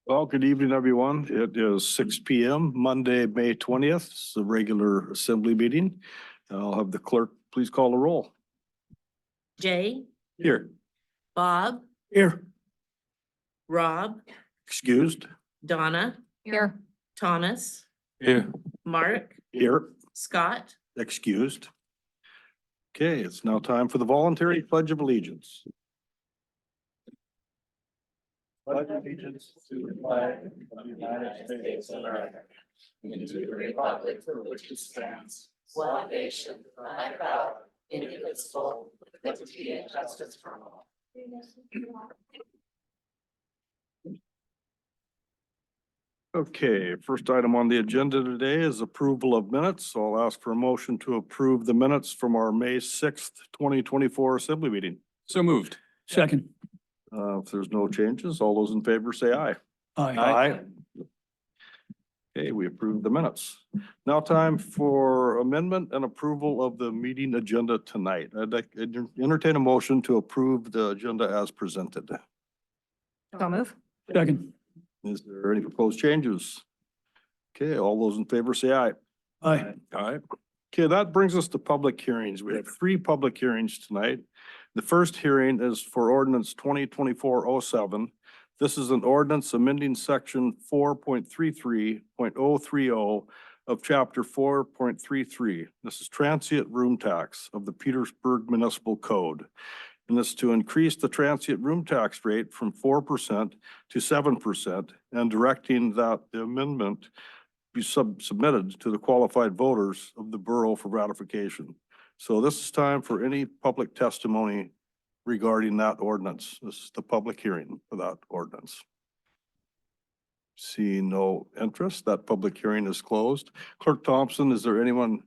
Well, good evening, everyone. It is 6 p.m., Monday, May 20th. It's a regular assembly meeting. I'll have the clerk please call the roll. Jay, Here. Bob, Here. Rob, Excused. Donna, Here. Thomas, Here. Mark, Here. Scott. Excused. Okay, it's now time for the voluntary pledge of allegiance. Pledge allegiance to the flag of the United States of America and to the republic for which it stands, One nation, under God, indivisible, with liberty and justice for all. Okay, first item on the agenda today is approval of minutes. So I'll ask for a motion to approve the minutes from our May 6th, 2024 assembly meeting. So moved. Second. If there's no changes, all those in favor say aye. Aye. Okay, we approve the minutes. Now time for amendment and approval of the meeting agenda tonight. I'd like to entertain a motion to approve the agenda as presented. So move. Second. Is there any proposed changes? Okay, all those in favor say aye. Aye. Aye. Okay, that brings us to public hearings. We have 3 public hearings tonight. The first hearing is for ordinance 2024-07. This is an ordinance amending section 4.33.030 of chapter 4.33. This is transient room tax of the Petersburg Municipal Code. And this is to increase the transient room tax rate from 4% to 7% and directing that the amendment be submitted to the qualified voters of the borough for ratification. So this is time for any public testimony regarding that ordinance. This is the public hearing for that ordinance. See no interest, that public hearing is closed. Clerk Thompson, is there anyone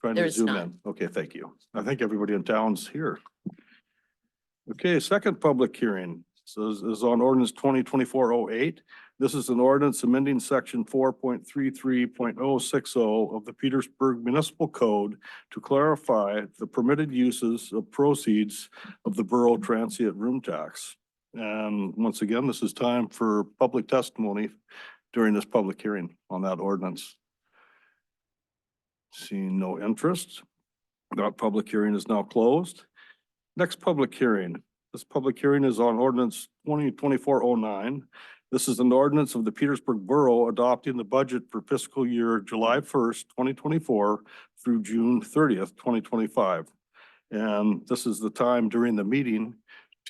trying to There's zoom none. in? Okay, thank you. I think everybody in town's here. Okay, second public hearing is on ordinance 2024-08. This is an ordinance amending section 4.33.060 of the Petersburg Municipal Code to clarify the permitted uses of proceeds of the borough transient room tax. And once again, this is time for public testimony during this public hearing on that ordinance. Seeing no interest, that public hearing is now closed. Next public hearing. This public hearing is on ordinance 2024-09. This is an ordinance of the Petersburg Borough adopting the budget for fiscal year July 1st, 2024 through June 30th, 2025. And this is the time during the meeting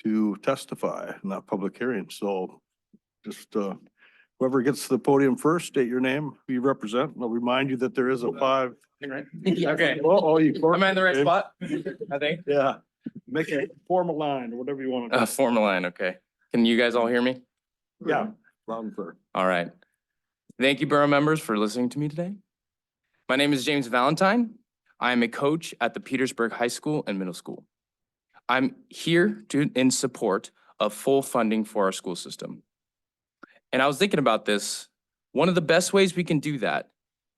to testify in that public hearing. So just whoever gets to the podium first, state your name, who you represent. And I'll remind you that there is a 5. Okay. Oh, you. Am I in the right spot? I think. Yeah, make a formal line or whatever you want to do. Formal line, okay. Can you guys all hear me? Yeah, loud and clear. All right. Thank you, borough members, for listening to me today. My name is James Valentine. I am a coach at the Petersburg High School and Middle School. I'm here in support of full funding for our school system. And I was thinking about this. One of the best ways we can do that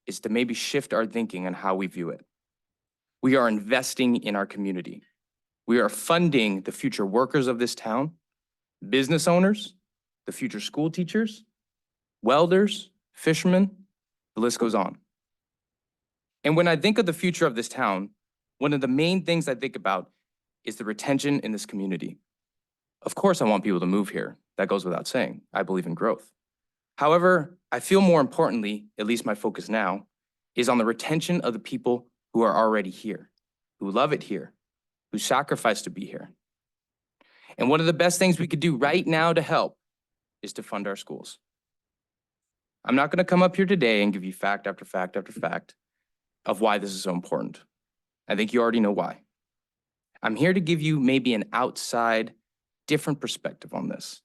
is to maybe shift our thinking on how we view it. We are investing in our community. We are funding the future workers of this town, business owners, the future school teachers, welders, fishermen, the list goes on. And when I think of the future of this town, one of the main things I think about is the retention in this community. Of course, I want people to move here. That goes without saying. I believe in growth. However, I feel more importantly, at least my focus now, is on the retention of the people who are already here, who love it here, who sacrificed to be here. And one of the best things we could do right now to help is to fund our schools. I'm not going to come up here today and give you fact after fact after fact of why this is so important. I think you already know why. I'm here to give you maybe an outside, different perspective on this.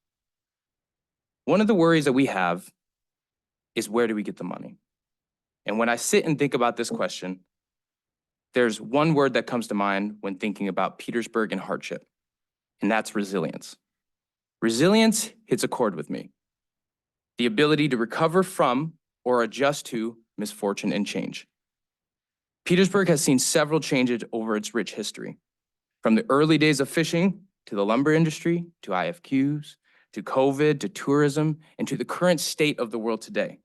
One of the worries that we have is, where do we get the money? And when I sit and think about this question, there's one word that comes to mind when thinking about Petersburg and hardship, and that's resilience. Resilience hits a chord with me. The ability to recover from or adjust to misfortune and change. Petersburg has seen several changes over its rich history, from the early days of fishing to the lumber industry, to IFQs, to COVID, to tourism, and to the current state of the world today.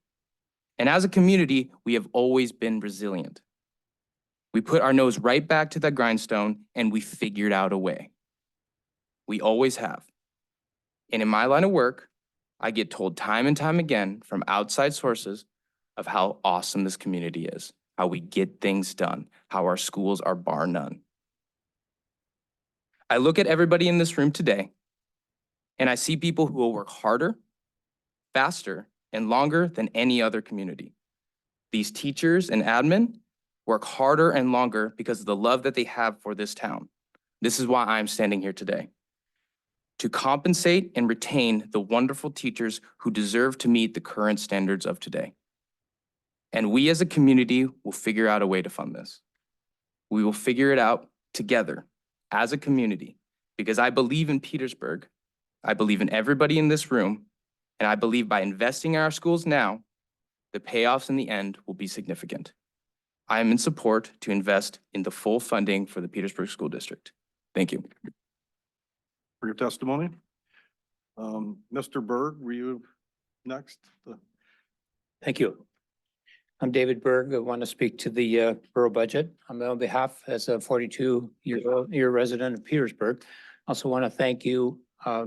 And as a community, we have always been resilient. We put our nose right back to the grindstone and we figured out a way. We always have. And in my line of work, I get told time and time again from outside sources of how awesome this community is, how we get things done, how our schools are bar none. I look at everybody in this room today, and I see people who will work harder, faster, and longer than any other community. These teachers and admin work harder and longer because of the love that they have for this town. This is why I'm standing here today. To compensate and retain the wonderful teachers who deserve to meet the current standards of today. And we as a community will figure out a way to fund this. We will figure it out together as a community, because I believe in Petersburg, I believe in everybody in this room, and I believe by investing in our schools now, the payoffs in the end will be significant. I am in support to invest in the full funding for the Petersburg School District. Thank you. For your testimony. Mr. Berg, were you next? Thank you. I'm David Berg. I want to speak to the borough budget. I'm on behalf as a 42-year resident of Petersburg. Also want to thank you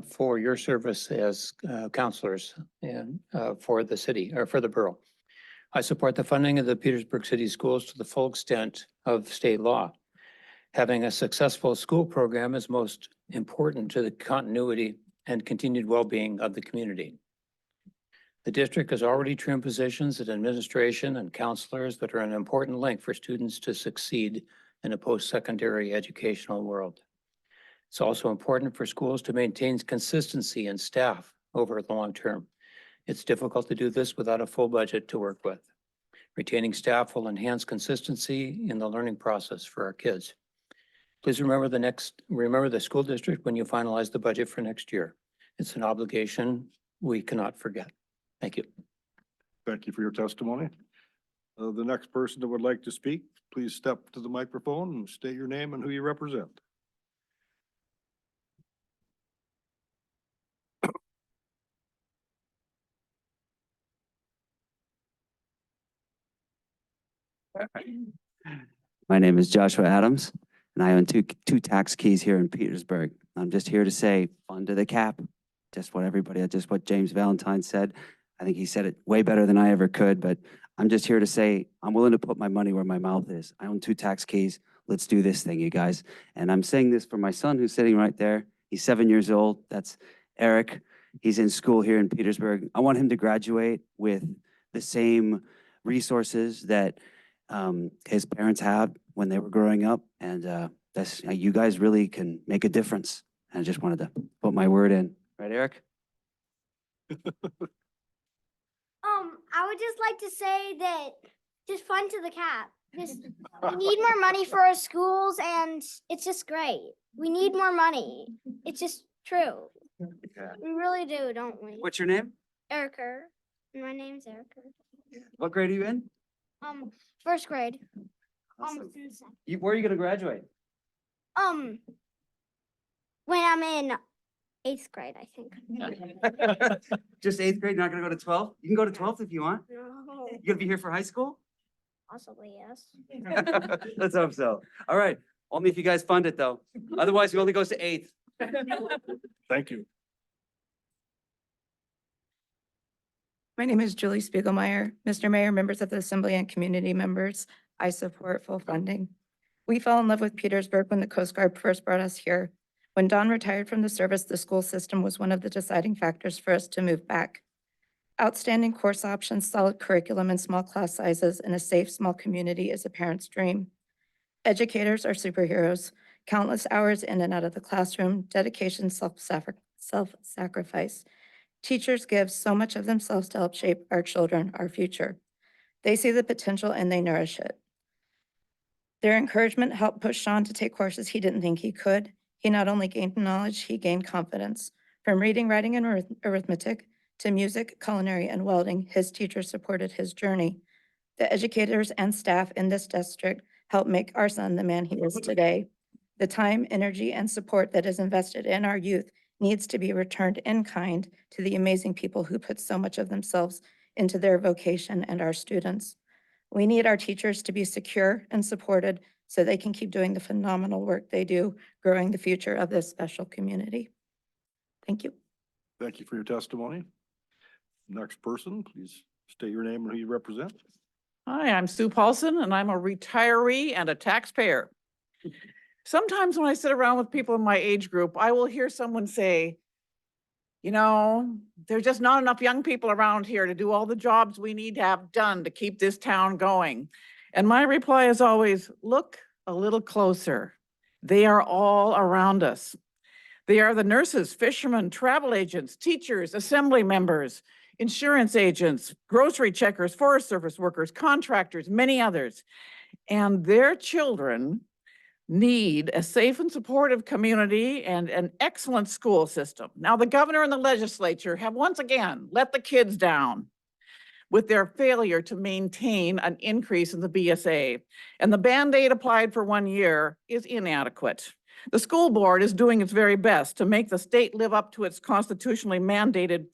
for your service as counselors and for the city or for the borough. I support the funding of the Petersburg City Schools to the full extent of state law. Having a successful school program is most important to the continuity and continued well-being of the community. The district has already trimmed positions in administration and counselors that are an important link for students to succeed in a post-secondary educational world. It's also important for schools to maintain consistency in staff over the long term. It's difficult to do this without a full budget to work with. Retaining staff will enhance consistency in the learning process for our kids. Please remember the school district when you finalize the budget for next year. It's an obligation we cannot forget. Thank you. Thank you for your testimony. The next person that would like to speak, please step to the microphone and state your name and who you represent. My name is Joshua Adams, and I own two tax keys here in Petersburg. I'm just here to say, fund to the cap. Just what James Valentine said. I think he said it way better than I ever could, but I'm just here to say, I'm willing to put my money where my mouth is. I own two tax keys. Let's do this thing, you guys. And I'm saying this for my son who's sitting right there. He's 7 years old. That's Eric. He's in school here in Petersburg. I want him to graduate with the same resources that his parents had when they were growing up. And you guys really can make a difference. And I just wanted to put my word in. Right, Eric? I would just like to say that just fund to the cap. Just we need more money for our schools and it's just great. We need more money. It's just true. We really do, don't we? What's your name? Erica. My name's Erica. What grade are you in? First grade. Awesome. Where are you going to graduate? When I'm in 8th grade, I think. Just 8th grade, not gonna go to 12th? You can go to 12th if you want. No, You gonna be here for high school? possibly yes. Let's hope so. All right, only if you guys fund it though. Otherwise, it only goes to 8th. Thank you. My name is Julie Spiegelmeier. Mr. Mayor, members of the Assembly and community members, I support full funding. We fell in love with Petersburg when the Coast Guard first brought us here. When Don retired from the service, the school system was one of the deciding factors for us to move back. Outstanding course options, solid curriculum, and small class sizes in a safe, small community is a parent's dream. Educators are superheroes. Countless hours in and out of the classroom, dedication, self-sacrifice. Teachers give so much of themselves to help shape our children, our future. They see the potential and they nourish it. Their encouragement helped push Sean to take courses he didn't think he could. He not only gained knowledge, he gained confidence. From reading, writing, and arithmetic to music, culinary, and welding, his teachers supported his journey. The educators and staff in this district helped make our son the man he is today. The time, energy, and support that is invested in our youth needs to be returned in kind to the amazing people who put so much of themselves into their vocation and our students. We need our teachers to be secure and supported so they can keep doing the phenomenal work they do, growing the future of this special community. Thank you. Thank you for your testimony. Next person, please state your name and who you represent. Hi, I'm Sue Paulson, and I'm a retiree and a taxpayer. Sometimes when I sit around with people in my age group, I will hear someone say, you know, there's just not enough young people around here to do all the jobs we need to have done to keep this town going. And my reply is always, look a little closer. They are all around us. They are the nurses, fishermen, travel agents, teachers, assembly members, insurance agents, grocery checkers, Forest Service workers, contractors, many others. And their children need a safe and supportive community and an excellent school system. Now, the governor and the legislature have once again let the kids down with their failure to maintain an increase in the BSA. And the Band-Aid applied for 1 year is inadequate. The school board is doing its very best to make the state live up to its constitutionally mandated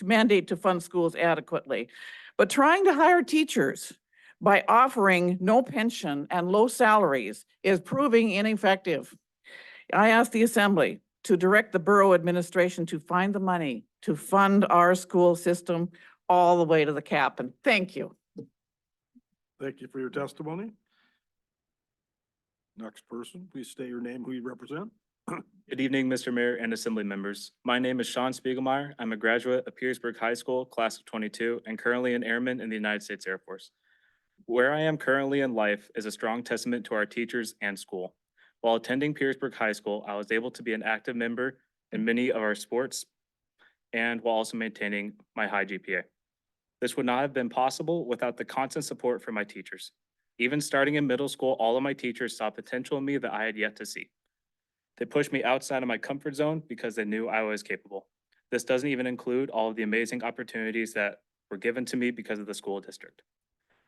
mandate to fund schools adequately. But trying to hire teachers by offering no pension and low salaries is proving ineffective. I asked the Assembly to direct the borough administration to find the money to fund our school system all the way to the cap, and thank you. Thank you for your testimony. Next person, please state your name, who you represent. Good evening, Mr. Mayor and Assembly members. My name is Sean Spiegelmeyer. I'm a graduate of Petersburg High School, class of 22, and currently an airman in the United States Air Force. Where I am currently in life is a strong testament to our teachers and school. While attending Petersburg High School, I was able to be an active member in many of our sports and while also maintaining my high GPA. This would not have been possible without the constant support from my teachers. Even starting in middle school, all of my teachers saw potential in me that I had yet to see. They pushed me outside of my comfort zone because they knew I was capable. This doesn't even include all of the amazing opportunities that were given to me because of the school district.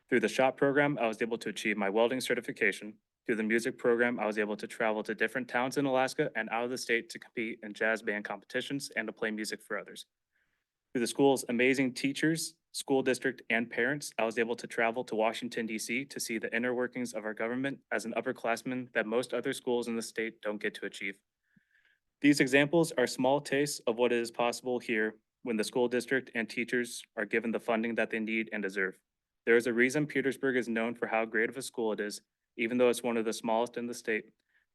Through the SHOP program, I was able to achieve my welding certification. Through the music program, I was able to travel to different towns in Alaska and out of the state to compete in jazz band competitions and to play music for others. Through the school's amazing teachers, school district, and parents, I was able to travel to Washington, D.C. to see the inner workings of our government as an upperclassman that most other schools in the state don't get to achieve. These examples are small tastes of what is possible here when the school district and teachers are given the funding that they need and deserve. There is a reason Petersburg is known for how great of a school it is, even though it's one of the smallest in the state,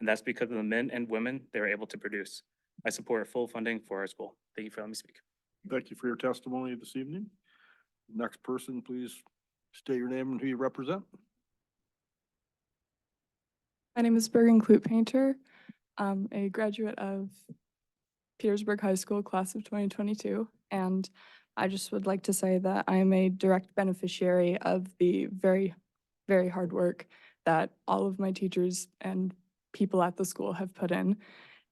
and that's because of the men and women they're able to produce. I support full funding for our school. Thank you for letting me speak. Thank you for your testimony this evening. Next person, please state your name and who you represent. My name is Bergen Clute Painter. I'm a graduate of Petersburg High School, class of 2022, and I just would like to say that I am a direct beneficiary of the very, very hard work that all of my teachers and people at the school have put in.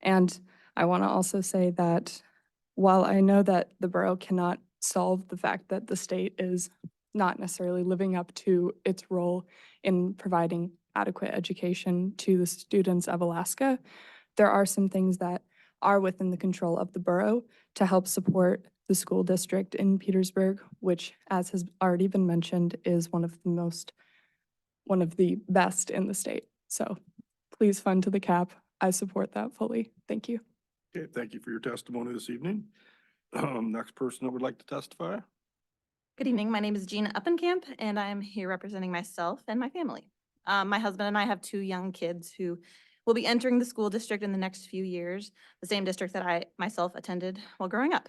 And I want to also say that while I know that the borough cannot solve the fact that the state is not necessarily living up to its role in providing adequate education to the students of Alaska, there are some things that are within the control of the borough to help support the school district in Petersburg, which, as has already been mentioned, is one of the best in the state. So please fund to the cap. I support that fully. Thank you. Okay, thank you for your testimony this evening. Next person that would like to testify. Good evening. My name is Gina Uppenkamp, and I'm here representing myself and my family. My husband and I have 2 young kids who will be entering the school district in the next few years, the same district that I myself attended while growing up.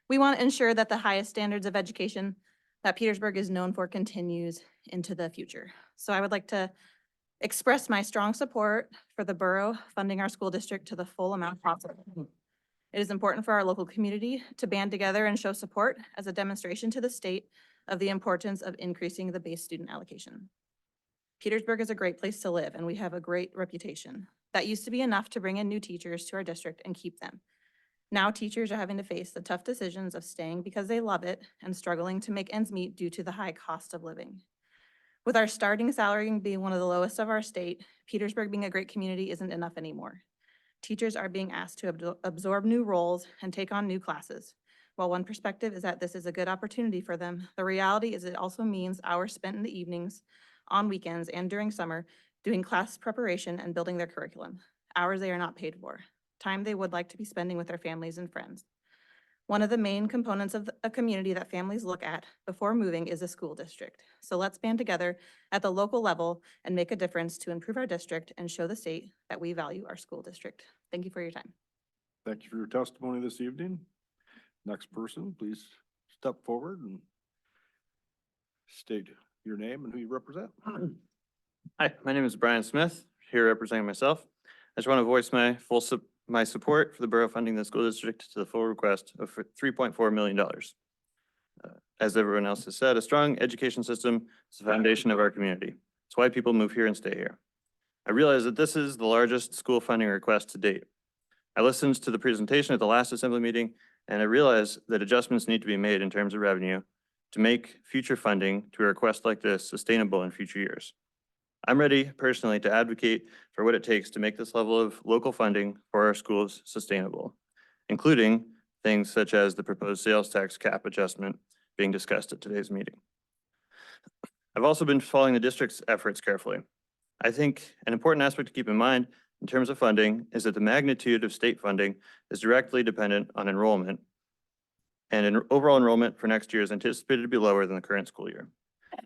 We want to ensure that the highest standards of education that Petersburg is known for continues into the future. So I would like to express my strong support for the borough funding our school district to the full amount possible. It is important for our local community to band together and show support as a demonstration to the state of the importance of increasing the base student allocation. Petersburg is a great place to live, and we have a great reputation. That used to be enough to bring in new teachers to our district and keep them. Now teachers are having to face the tough decisions of staying because they love it and struggling to make ends meet due to the high cost of living. With our starting salary being one of the lowest of our state, Petersburg being a great community isn't enough anymore. Teachers are being asked to absorb new roles and take on new classes. While one perspective is that this is a good opportunity for them, the reality is it also means hours spent in the evenings, on weekends, and during summer doing class preparation and building their curriculum. Hours they are not paid for, time they would like to be spending with their families and friends. One of the main components of a community that families look at before moving is a school district. So let's band together at the local level and make a difference to improve our district and show the state that we value our school district. Thank you for your time. Thank you for your testimony this evening. Next person, please step forward and state your name and who you represent. Hi, my name is Brian Smith, here representing myself. I just want to voice my support for the borough funding the school district to the full request of $3.4 million. As everyone else has said, a strong education system is the foundation of our community. It's why people move here and stay here. I realize that this is the largest school funding request to date. I listened to the presentation at the last assembly meeting, and I realize that adjustments need to be made in terms of revenue to make future funding to a request like this sustainable in future years. I'm ready personally to advocate for what it takes to make this level of local funding for our schools sustainable, including things such as the proposed sales tax cap adjustment being discussed at today's meeting. I've also been following the district's efforts carefully. I think an important aspect to keep in mind in terms of funding is that the magnitude of state funding is directly dependent on enrollment, and overall enrollment for next year is anticipated to be lower than the current school year.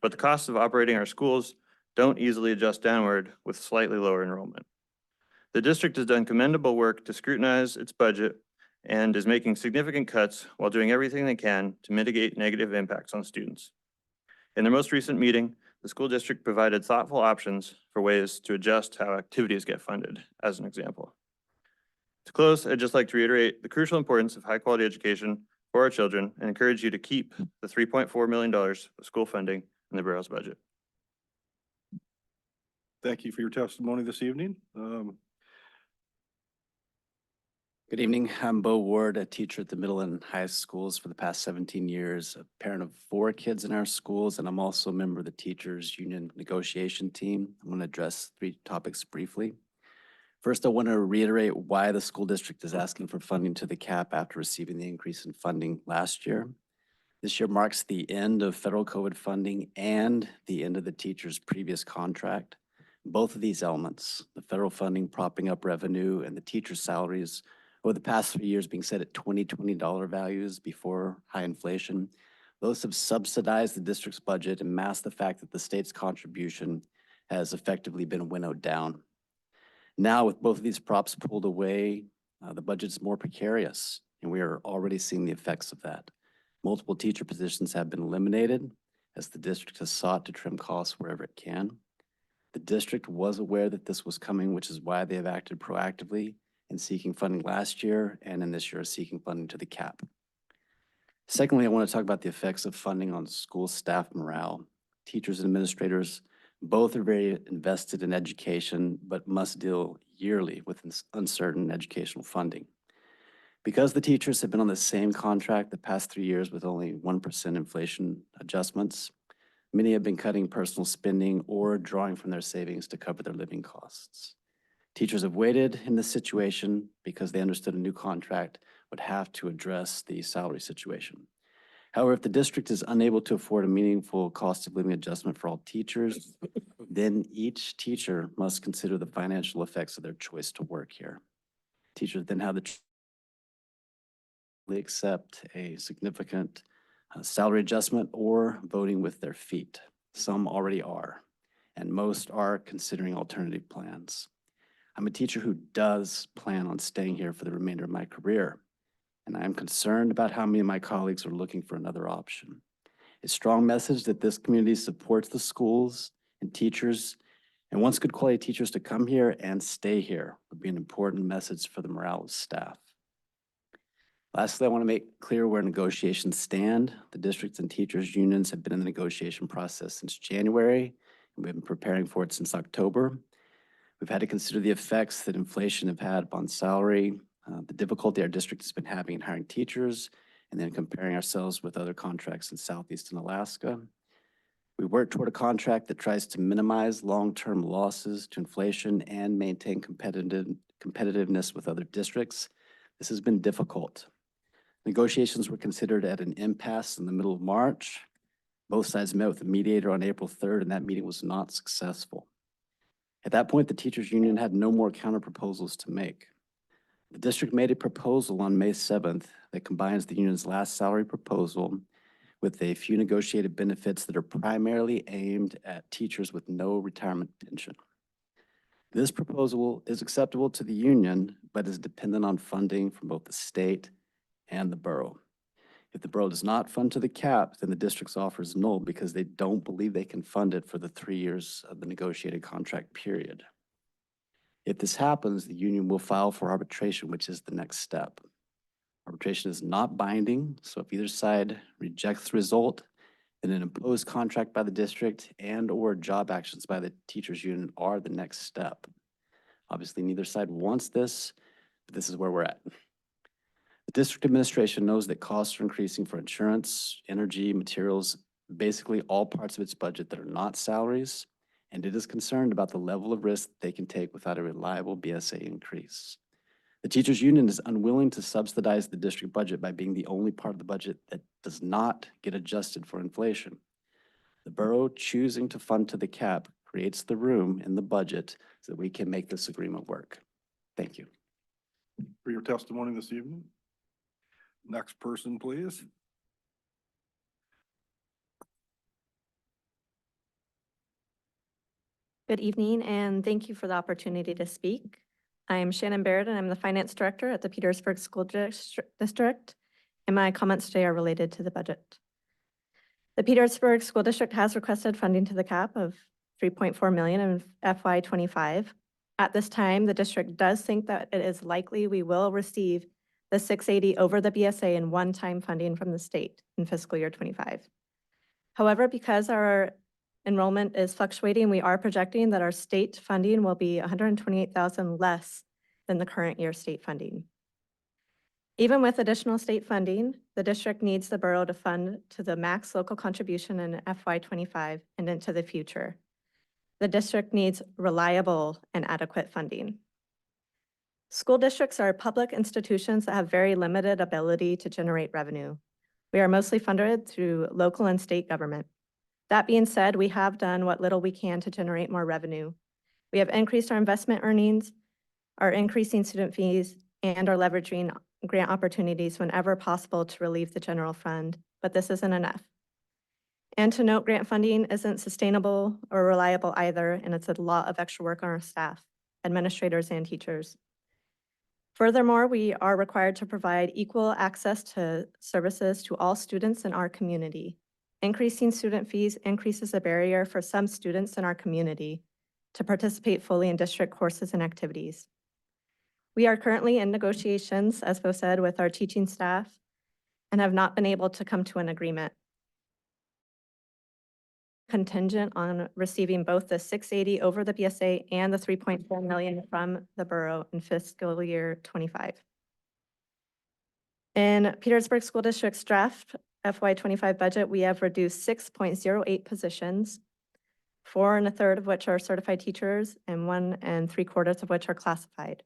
But the costs of operating our schools don't easily adjust downward with slightly lower enrollment. The district has done commendable work to scrutinize its budget and is making significant cuts while doing everything they can to mitigate negative impacts on students. In their most recent meeting, the school district provided thoughtful options for ways to adjust how activities get funded, as an example. To close, I'd just like to reiterate the crucial importance of high-quality education for our children and encourage you to keep the $3.4 million of school funding in the borough's budget. Thank you for your testimony this evening. Good evening. I'm Bo Ward, a teacher at the middle and high schools for the past 17 years, a parent of 4 kids in our schools, and I'm also a member of the teachers union negotiation team. I'm going to address 3 topics briefly. First, I want to reiterate why the school district is asking for funding to the cap after receiving the increase in funding last year. This year marks the end of federal COVID funding and the end of the teacher's previous contract. Both of these elements, the federal funding propping up revenue and the teacher's salaries over the past 3 years being set at 2020 values before high inflation, those have subsidized the district's budget and masked the fact that the state's contribution has effectively been winnowed down. Now, with both of these props pulled away, the budget is more precarious, and we are already seeing the effects of that. Multiple teacher positions have been eliminated as the district has sought to trim costs wherever it can. The district was aware that this was coming, which is why they have acted proactively in seeking funding last year and in this year seeking funding to the cap. Secondly, I want to talk about the effects of funding on school staff morale. Teachers and administrators both are very invested in education, but must deal yearly with uncertain educational funding. Because the teachers have been on the same contract the past 3 years with only 1% inflation adjustments, many have been cutting personal spending or drawing from their savings to cover their living costs. Teachers have waited in this situation because they understood a new contract would have to address the salary situation. However, if the district is unable to afford a meaningful cost of living adjustment for all teachers, then each teacher must consider the financial effects of their choice to work here. Teachers then have the accept a significant salary adjustment or voting with their feet. Some already are, and most are considering alternative plans. I'm a teacher who does plan on staying here for the remainder of my career, and I am concerned about how many of my colleagues are looking for another option. A strong message that this community supports the schools and teachers and wants good quality teachers to come here and stay here would be an important message for the morale of staff. Lastly, I want to make clear where negotiations stand. The districts and teachers unions have been in the negotiation process since January, and we've been preparing for it since October. We've had to consider the effects that inflation have had upon salary, the difficulty our district has been having in hiring teachers, and then comparing ourselves with other contracts in Southeastern Alaska. We work toward a contract that tries to minimize long-term losses to inflation and maintain competitiveness with other districts. This has been difficult. Negotiations were considered at an impasse in the middle of March. Both sides met with the mediator on April 3rd, and that meeting was not successful. At that point, the teachers union had no more counter proposals to make. The district made a proposal on May 7th that combines the union's last salary proposal with a few negotiated benefits that are primarily aimed at teachers with no retirement pension. This proposal is acceptable to the union, but is dependent on funding from both the state and the borough. If the borough does not fund to the cap, then the district's offer is null because they don't believe they can fund it for the 3 years of the negotiated contract period. If this happens, the union will file for arbitration, which is the next step. Arbitration is not binding, so if either side rejects the result, then an imposed contract by the district and/or job actions by the teachers union are the next step. Obviously, neither side wants this, but this is where we're at. The district administration knows that costs are increasing for insurance, energy, materials, basically all parts of its budget that are not salaries, and it is concerned about the level of risk they can take without a reliable BSA increase. The teachers union is unwilling to subsidize the district budget by being the only part of the budget that does not get adjusted for inflation. The borough choosing to fund to the cap creates the room in the budget so that we can make this agreement work. Thank you. For your testimony this evening. Next person, please. Good evening, and thank you for the opportunity to speak. I am Shannon Barrett, and I'm the Finance Director at the Petersburg School District, and my comments today are related to the budget. The Petersburg School District has requested funding to the cap of $3.4 million in FY25. At this time, the district does think that it is likely we will receive the $680 over the BSA in one-time funding from the state in fiscal year 25. However, because our enrollment is fluctuating, we are projecting that our state funding will be $128,000 less than the current year state funding. Even with additional state funding, the district needs the borough to fund to the max local contribution in FY25 and into the future. The district needs reliable and adequate funding. School districts are public institutions that have very limited ability to generate revenue. We are mostly funded through local and state government. That being said, we have done what little we can to generate more revenue. We have increased our investment earnings, are increasing student fees, and are leveraging grant opportunities whenever possible to relieve the general fund, but this isn't enough. And to note, grant funding isn't sustainable or reliable either, and it's a lot of extra work on our staff, administrators, and teachers. Furthermore, we are required to provide equal access to services to all students in our community. Increasing student fees increases the barrier for some students in our community to participate fully in district courses and activities. We are currently in negotiations, as Bo said, with our teaching staff and have not been able to come to an agreement. Contingent on receiving both the $680 over the BSA and the $3.4 million from the borough in fiscal year 25. In Petersburg School District's draft FY25 budget, we have reduced 6.08 positions, 4 1/3 of which are certified teachers and 1 3/4 of which are classified.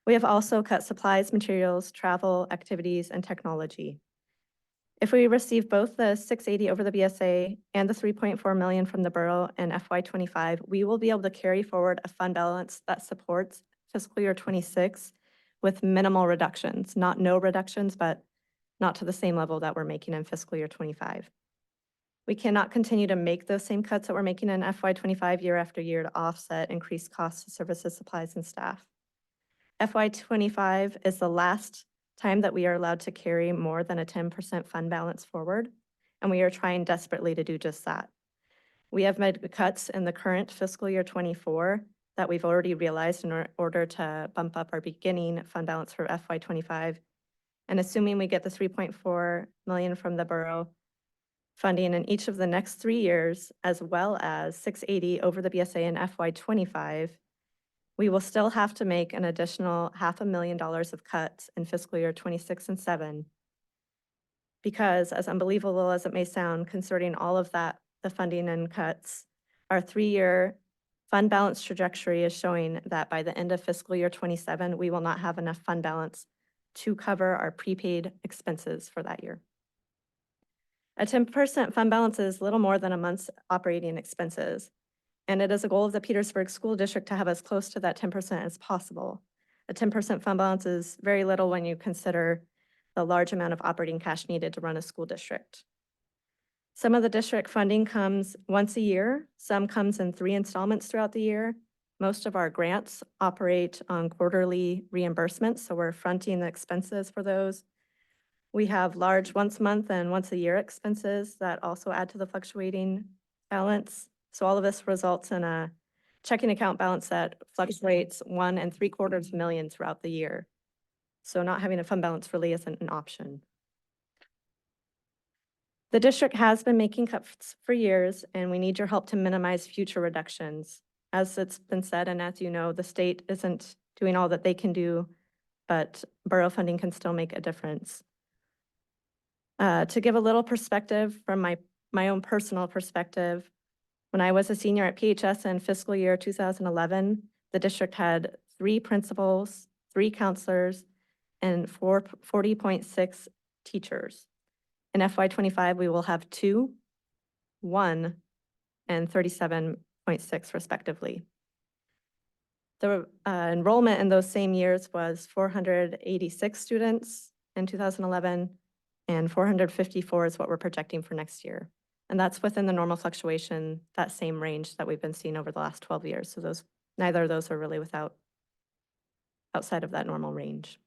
We have also cut supplies, materials, travel, activities, and technology. If we receive both the $680 over the BSA and the $3.4 million from the borough in FY25, we will be able to carry forward a fund balance that supports fiscal year 26 with minimal reductions, not no reductions, but not to the same level that we're making in fiscal year 25. We cannot continue to make those same cuts that we're making in FY25 year after year to offset increased costs of services, supplies, and staff. FY25 is the last time that we are allowed to carry more than a 10% fund balance forward, and we are trying desperately to do just that. We have made cuts in the current fiscal year 24 that we've already realized in order to bump up our beginning fund balance for FY25. And assuming we get the $3.4 million from the borough funding in each of the next 3 years, as well as $680 over the BSA in FY25, we will still have to make an additional $500,000 of cuts in fiscal year 26 and 7. Because as unbelievable as it may sound, concerning all of that, the funding and cuts, our 3-year Fund balance trajectory is showing that by the end of fiscal year 27, we will not have enough fund balance to cover our prepaid expenses for that year. A 10% fund balance is little more than a month's operating expenses, and it is a goal of the Petersburg School District to have as close to that 10% as possible. A 10% fund balance is very little when you consider the large amount of operating cash needed to run a school district. Some of the district funding comes once a year, some comes in 3 installments throughout the year. Most of our grants operate on quarterly reimbursements, so we're fronting the expenses for those. We have large once a month and once a year expenses that also add to the fluctuating balance. So all of this results in a checking account balance that fluctuates 1.75 million throughout the year. So not having a fund balance really isn't an option. The district has been making cuts for years, and we need your help to minimize future reductions. As it's been said, and as you know, the state isn't doing all that they can do, but borough funding can still make a difference. To give a little perspective from my own personal perspective, when I was a senior at PHS in fiscal year 2011, the district had 3 principals, 3 counselors, and 40.6 teachers. In FY25, we will have 2, 1, and 37.6 respectively. The enrollment in those same years was 486 students in 2011, and 454 is what we're projecting for next year. And that's within the normal fluctuation, that same range that we've been seeing over the last 12 years. So neither of those are really outside of that normal range.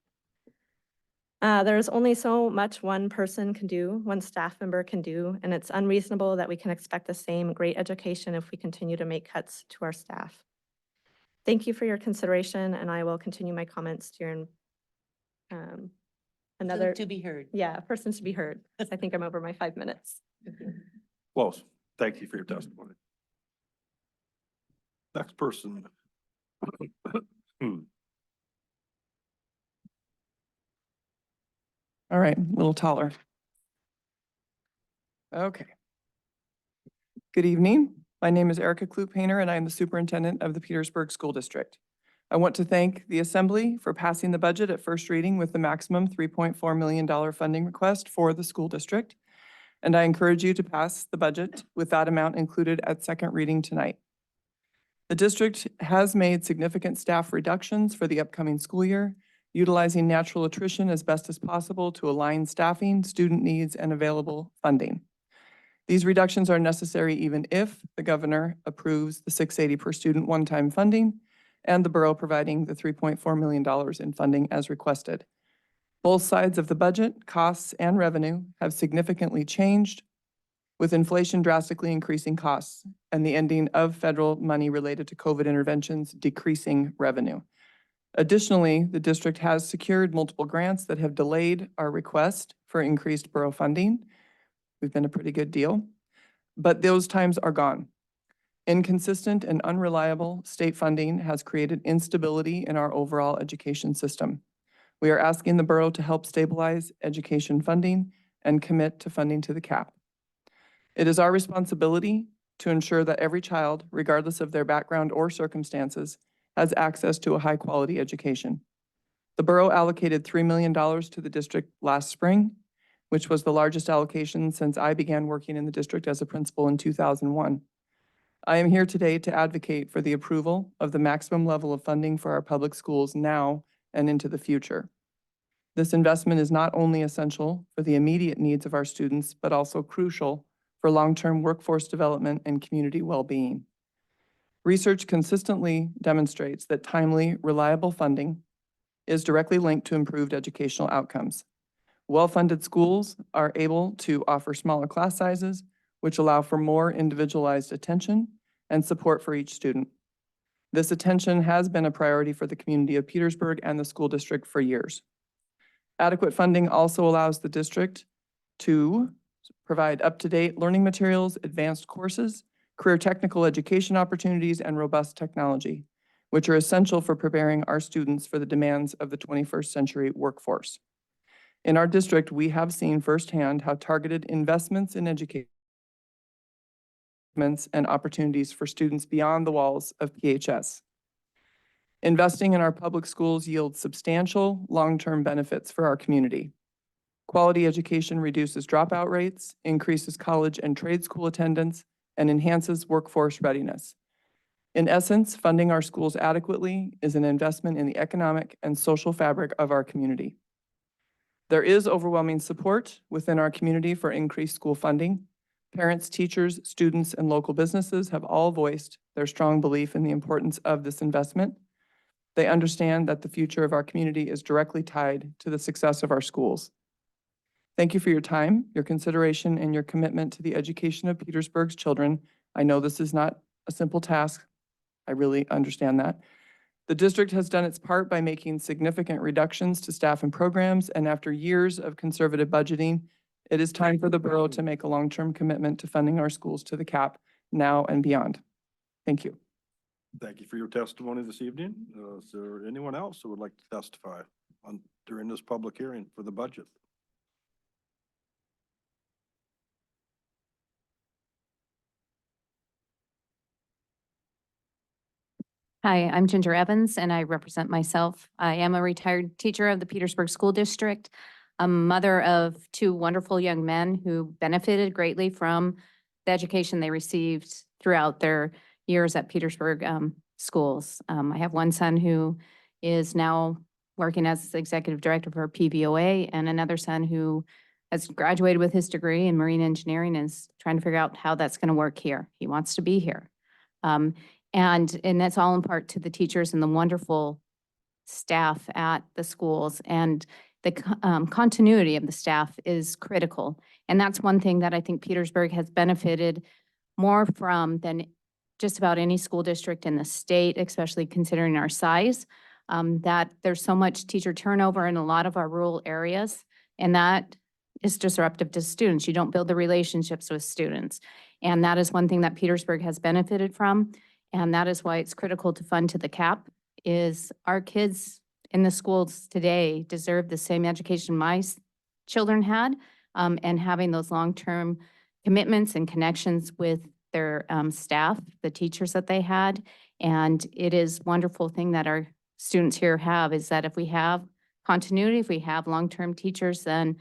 There's only so much one person can do, one staff member can do, and it's unreasonable that we can expect the same great education if we continue to make cuts to our staff. Thank you for your consideration, and I will continue my comments during another. To be heard. Yeah, persons to be heard. I think I'm over my 5 minutes. Close. Thank you for your testimony. Next person. All right, a little taller. Okay. Good evening. My name is Erica Kloop-Painter, and I am the superintendent of the Petersburg School District. I want to thank the Assembly for passing the budget at first reading with the maximum $3.4 million funding request for the school district. And I encourage you to pass the budget with that amount included at second reading tonight. The district has made significant staff reductions for the upcoming school year, utilizing natural attrition as best as possible to align staffing, student needs, and available funding. These reductions are necessary even if the governor approves the $680 per student one-time funding and the borough providing the $3.4 million in funding as requested. Both sides of the budget, costs and revenue, have significantly changed, with inflation drastically increasing costs and the ending of federal money related to COVID interventions decreasing revenue. Additionally, the district has secured multiple grants that have delayed our request for increased borough funding. We've been a pretty good deal, but those times are gone. Inconsistent and unreliable state funding has created instability in our overall education system. We are asking the borough to help stabilize education funding and commit to funding to the cap. It is our responsibility to ensure that every child, regardless of their background or circumstances, has access to a high-quality education. The borough allocated $3 million to the district last spring, which was the largest allocation since I began working in the district as a principal in 2001. I am here today to advocate for the approval of the maximum level of funding for our public schools now and into the future. This investment is not only essential for the immediate needs of our students, but also crucial for long-term workforce development and community well-being. Research consistently demonstrates that timely, reliable funding is directly linked to improved educational outcomes. Well-funded schools are able to offer smaller class sizes, which allow for more individualized attention and support for each student. This attention has been a priority for the community of Petersburg and the school district for years. Adequate funding also allows the district to provide up-to-date learning materials, advanced courses, career technical education opportunities, and robust technology, which are essential for preparing our students for the demands of the 21st century workforce. In our district, we have seen firsthand how targeted investments in education and opportunities for students beyond the walls of PHS. Investing in our public schools yields substantial long-term benefits for our community. Quality education reduces dropout rates, increases college and trade school attendance, and enhances workforce readiness. In essence, funding our schools adequately is an investment in the economic and social fabric of our community. There is overwhelming support within our community for increased school funding. Parents, teachers, students, and local businesses have all voiced their strong belief in the importance of this investment. They understand that the future of our community is directly tied to the success of our schools. Thank you for your time, your consideration, and your commitment to the education of Petersburg's children. I know this is not a simple task. I really understand that. The district has done its part by making significant reductions to staff and programs, and after years of conservative budgeting, it is time for the borough to make a long-term commitment to funding our schools to the cap now and beyond. Thank you. Thank you for your testimony this evening. Is there anyone else who would like to testify during this public hearing for the budget? Hi, I'm Ginger Evans and I represent myself. I am a retired teacher of the Petersburg School District, a mother of two wonderful young men who benefited greatly from the education they received throughout their years at Petersburg schools. I have one son who is now working as executive director for PVOA and another son who has graduated with his degree in marine engineering and is trying to figure out how that's going to work here. He wants to be here. And that's all in part to the teachers and the wonderful staff at the schools. And the continuity of the staff is critical. And that's one thing that I think Petersburg has benefited more from than just about any school district in the state, especially considering our size, that there's so much teacher turnover in a lot of our rural areas. And that is disruptive to students. You don't build the relationships with students. And that is one thing that Petersburg has benefited from. And that is why it's critical to fund to the cap, is our kids in the schools today deserve the same education my children had, and having those long-term commitments and connections with their staff, the teachers that they had. And it is a wonderful thing that our students here have, is that if we have continuity, if we have long-term teachers, then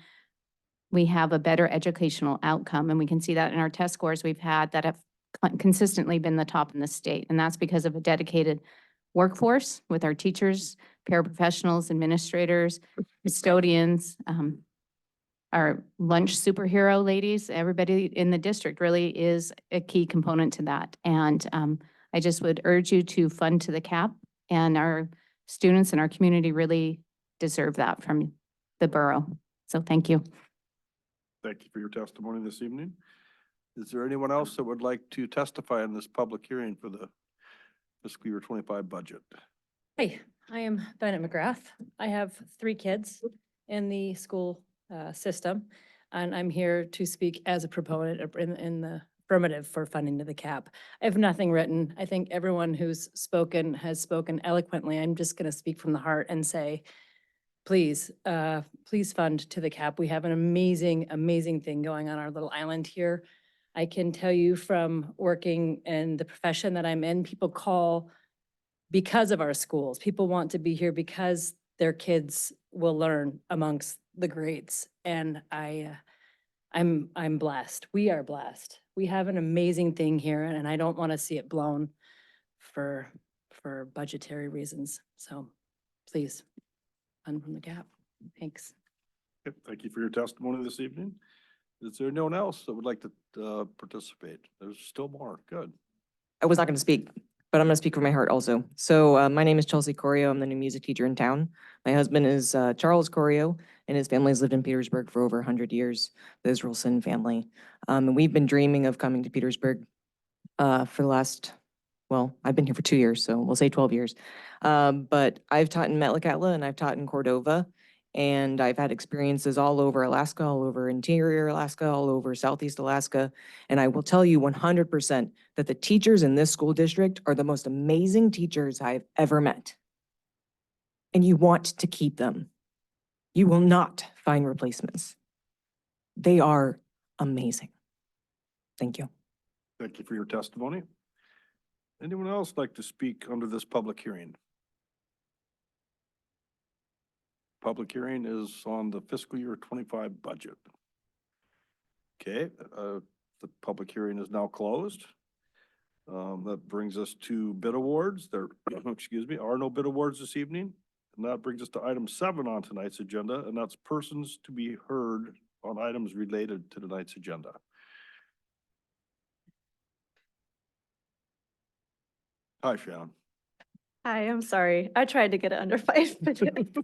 we have a better educational outcome. And we can see that in our test scores we've had that have consistently been the top in the state. And that's because of a dedicated workforce with our teachers, paraprofessionals, administrators, custodians, our lunch superhero ladies. Everybody in the district really is a key component to that. And I just would urge you to fund to the cap, and our students and our community really deserve that from the borough. So thank you. Thank you for your testimony this evening. Is there anyone else that would like to testify in this public hearing for the fiscal year 25 budget? Hi, I am Bennett McGrath. I have 3 kids in the school system, and I'm here to speak as a proponent in the affirmative for funding to the cap. I have nothing written. I think everyone who's spoken has spoken eloquently. I'm just going to speak from the heart and say, please, please fund to the cap. We have an amazing, amazing thing going on our little island here. I can tell you from working in the profession that I'm in, people call because of our schools. People want to be here because their kids will learn amongst the greats. And I'm blessed. We are blessed. We have an amazing thing here, and I don't want to see it blown for budgetary reasons. So please, fund from the cap. Thanks. Yep, thank you for your testimony this evening. Is there anyone else that would like to participate? There's still more. Good. I was not going to speak, but I'm going to speak from my heart also. So my name is Chelsea Corio. I'm the new music teacher in town. My husband is Charles Corio, and his family has lived in Petersburg for over 100 years, the Israelson family. And we've been dreaming of coming to Petersburg for the last, well, I've been here for 2 years, so we'll say 12 years. But I've taught in Metlakatla and I've taught in Cordova. And I've had experiences all over Alaska, all over interior Alaska, all over Southeast Alaska. And I will tell you 100% that the teachers in this school district are the most amazing teachers I've ever met. And you want to keep them. You will not find replacements. They are amazing. Thank you. Thank you for your testimony. Anyone else like to speak under this public hearing? Public hearing is on the fiscal year 25 budget. Okay, the public hearing is now closed. That brings us to bid awards. There, excuse me, are no bid awards this evening. And that brings us to item 7 on tonight's agenda, and that's persons to be heard on items related to tonight's agenda. Hi, Shannon. Hi, I'm sorry. I tried to get it under 5 minutes.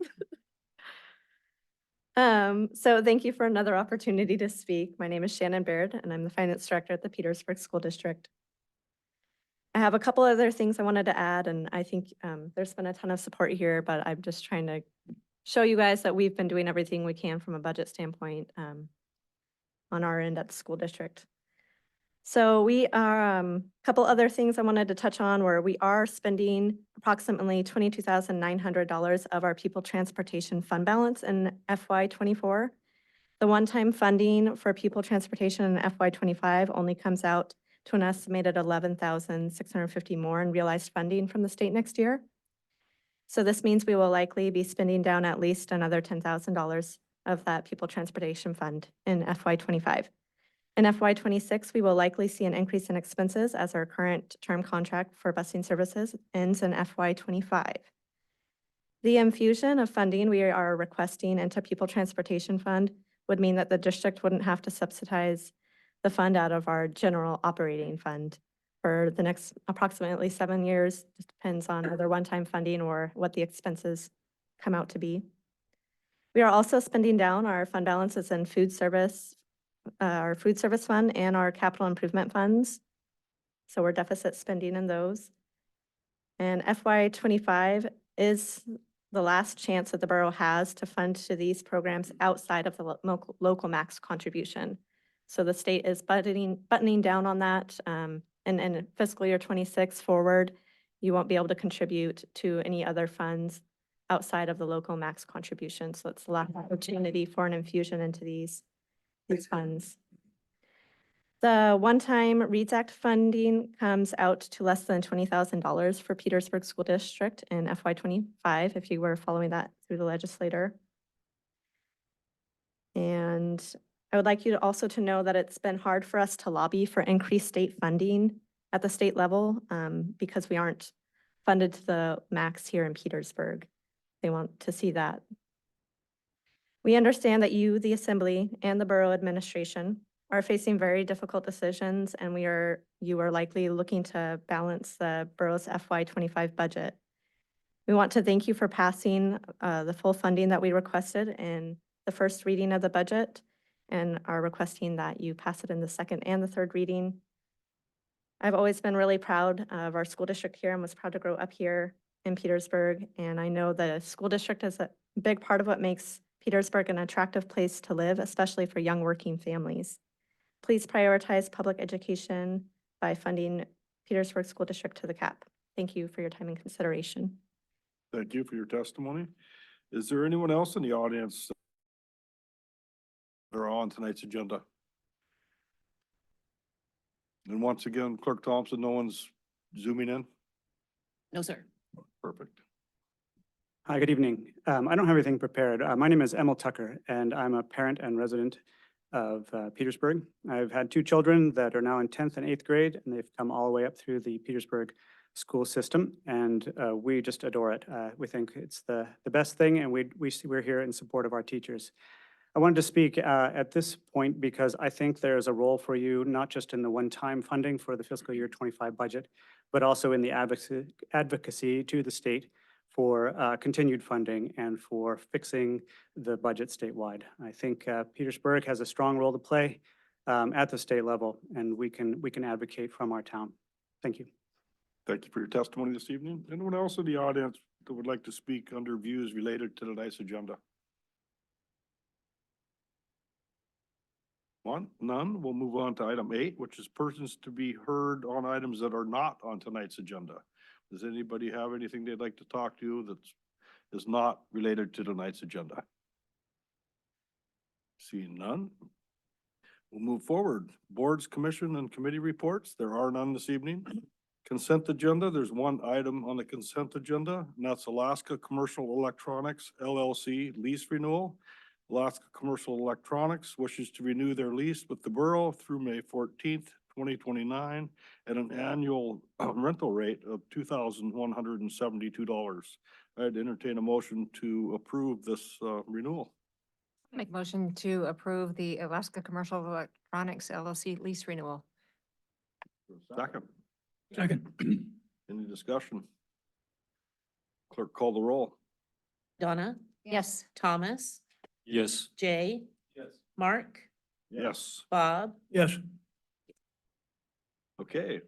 So thank you for another opportunity to speak. My name is Shannon Baird, and I'm the finance director at the Petersburg School District. I have a couple other things I wanted to add, and I think there's been a ton of support here, but I'm just trying to show you guys that we've been doing everything we can from a budget standpoint on our end at the school district. So we are, a couple other things I wanted to touch on where we are spending approximately $22,900 of our people transportation fund balance in FY24. The one-time funding for people transportation in FY25 only comes out to an estimated $11,650 more in realized funding from the state next year. So this means we will likely be spending down at least another $10,000 of that people transportation fund in FY25. In FY26, we will likely see an increase in expenses as our current term contract for busing services ends in FY25. The infusion of funding we are requesting into people transportation fund would mean that the district wouldn't have to subsidize the fund out of our general operating fund for the next approximately 7 years. Just depends on either one-time funding or what the expenses come out to be. We are also spending down our fund balances in our food service fund and our capital improvement funds. So we're deficit spending in those. And FY25 is the last chance that the borough has to fund to these programs outside of the local max contribution. So the state is buttoning down on that. And in fiscal year 26 forward, you won't be able to contribute to any other funds outside of the local max contribution. So it's a lot of opportunity for an infusion into these funds. The one-time READS Act funding comes out to less than $20,000 for Petersburg School District in FY25, if you were following that through the legislator. And I would like you also to know that it's been hard for us to lobby for increased state funding at the state level because we aren't funded to the max here in Petersburg. They want to see that. We understand that you, the Assembly, and the Borough Administration are facing very difficult decisions, and you are likely looking to balance the borough's FY25 budget. We want to thank you for passing the full funding that we requested in the first reading of the budget, and are requesting that you pass it in the second and the third reading. I've always been really proud of our school district here and was proud to grow up here in Petersburg, and I know the school district is a big part of what makes Petersburg an attractive place to live, especially for young working families. Please prioritize public education by funding Petersburg School District to the cap. Thank you for your time and consideration. Thank you for your testimony. Is there anyone else in the audience that are on tonight's agenda? And once again, Clerk Thompson, no one's zooming in? No, sir. Perfect. Hi, good evening. I don't have anything prepared. My name is Emil Tucker, and I'm a parent and resident of Petersburg. I've had 2 children that are now in 10th and 8th grade, and they've come all the way up through the Petersburg school system, and we just adore it. We think it's the best thing, and we're here in support of our teachers. I wanted to speak at this point because I think there's a role for you, not just in the one-time funding for the fiscal year 25 budget, but also in the advocacy to the state for continued funding and for fixing the budget statewide. I think Petersburg has a strong role to play at the state level, and we can advocate from our town. Thank you. Thank you for your testimony this evening. Anyone else in the audience that would like to speak under views related to tonight's agenda? None. We'll move on to item 8, which is persons to be heard on items that are not on tonight's agenda. Does anybody have anything they'd like to talk to that is not related to tonight's agenda? Seeing none. We'll move forward. Boards, commission, and committee reports. There are none this evening. Consent agenda, there's one item on the consent agenda, and that's Alaska Commercial Electronics LLC lease renewal. Alaska Commercial Electronics wishes to renew their lease with the borough through May 14th, 2029 at an annual rental rate of $2,172. I'd entertain a motion to approve this renewal. Make motion to approve the Alaska Commercial Electronics LLC lease renewal. Second. Second. Any discussion? Clerk, call the roll. Donna, Yes. Thomas, Yes. Jay, Yes. Mark, Yes. Bob, Yes. Okay,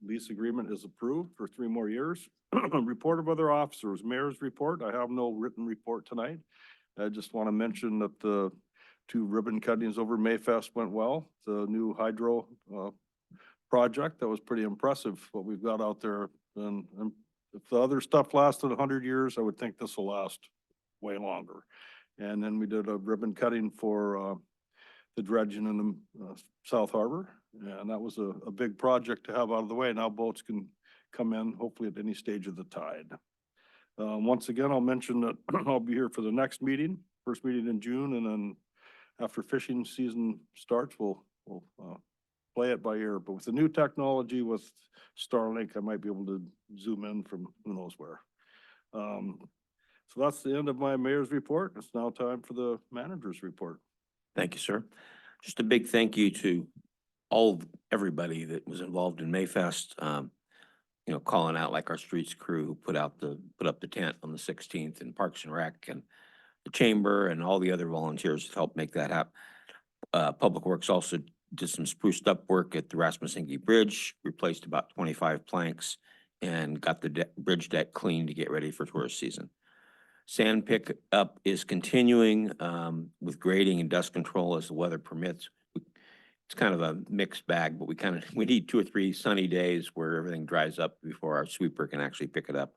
lease agreement is approved for 3 more years. Report of other officers, mayor's report. I have no written report tonight. I just want to mention that the 2 ribbon cuttings over Mayfest went well. The new hydro project, that was pretty impressive what we've got out there. And if the other stuff lasted 100 years, I would think this will last way longer. And then we did a ribbon cutting for the dredging in the South Harbor. And that was a big project to have out of the way. Now boats can come in hopefully at any stage of the tide. Once again, I'll mention that I'll be here for the next meeting, first meeting in June, and then after fishing season starts, we'll play it by ear. But with the new technology with Starlink, I might be able to zoom in from who knows where. So that's the end of my mayor's report. It's now time for the manager's report. Thank you, sir. Just a big thank you to everybody that was involved in Mayfest. You know, calling out like our streets crew who put up the tent on the 16th, and Parks and Rec and the chamber and all the other volunteers that helped make that happen. Public Works also did some spruced up work at the Rasmussen Bridge, replaced about 25 planks, and got the bridge deck clean to get ready for tourist season. Sand pickup is continuing with grading and dust control as the weather permits. It's kind of a mixed bag, but we need 2 or 3 sunny days where everything dries up before our sweeper can actually pick it up.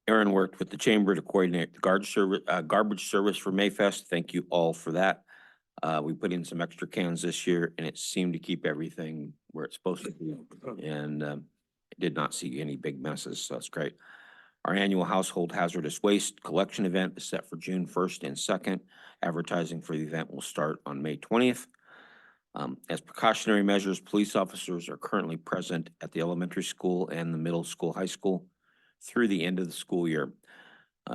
Aaron worked with the chamber to coordinate the garbage service for Mayfest. Thank you all for that. We put in some extra cans this year, and it seemed to keep everything where it's supposed to be, and did not see any big messes, so that's great. Our annual household hazardous waste collection event is set for June 1st and 2nd. Advertising for the event will start on May 20th. As precautionary measures, police officers are currently present at the elementary school and the middle school, high school through the end of the school year.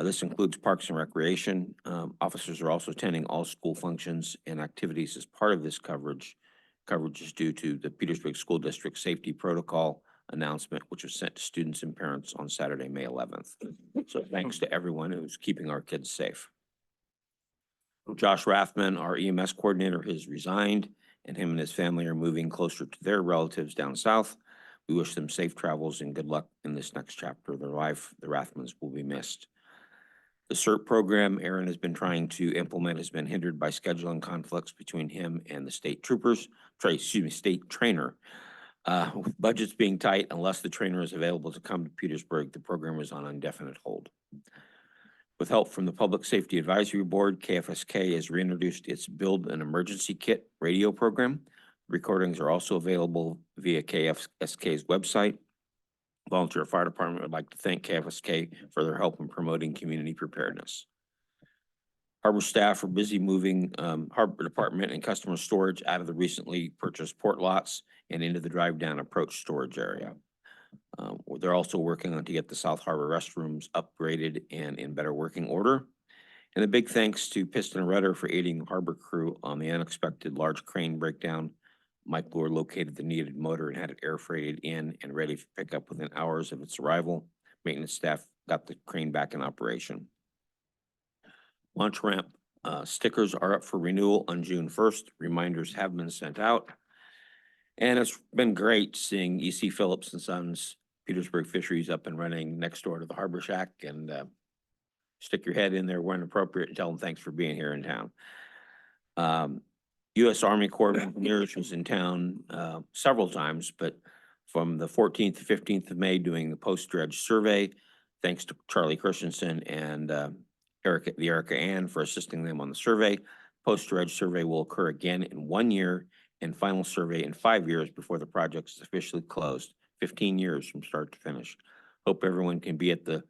This includes Parks and Recreation. Officers are also attending all school functions and activities as part of this coverage. Coverage is due to the Petersburg School District Safety Protocol announcement, which was sent to students and parents on Saturday, May 11th. So thanks to everyone who's keeping our kids safe. Josh Rathman, our EMS coordinator, has resigned, and him and his family are moving closer to their relatives down south. We wish them safe travels and good luck in this next chapter of their life. The Rathmans will be missed. The CERT program Aaron has been trying to implement has been hindered by scheduling conflicts between him and the state state trainer. With budgets being tight, unless the trainer is available to come to Petersburg, the program is on indefinite hold. With help from the Public Safety Advisory Board, KFSK has reintroduced its Build an Emergency Kit radio program. Recordings are also available via KFSK's website. Volunteer Fire Department would like to thank KFSK for their help in promoting community preparedness. Harbor staff are busy moving Harbor Department and customer storage out of the recently purchased port lots and into the drive down approach storage area. They're also working on to get the South Harbor restrooms upgraded and in better working order. And a big thanks to Piston and Rudder for aiding the harbor crew on the unexpected large crane breakdown. Mike Lure located the needed motor and had it air freighted in and ready for pickup within hours of its arrival. Maintenance staff got the crane back in operation. Launch ramp stickers are up for renewal on June 1st. Reminders have been sent out. And it's been great seeing E.C. Phillips and Sons Petersburg Fisheries up and running next door to the Harbor Shack, and stick your head in there when appropriate and tell them thanks for being here in town. U.S. Army Corps of Engineers was in town several times, but from the 14th to 15th of May doing the post-dredge survey, thanks to Charlie Christensen and Erica Ann for assisting them on the survey. Post-dredge survey will occur again in 1 year and final survey in 5 years before the project is officially closed, 15 years from start to finish. Hope everyone can be at the,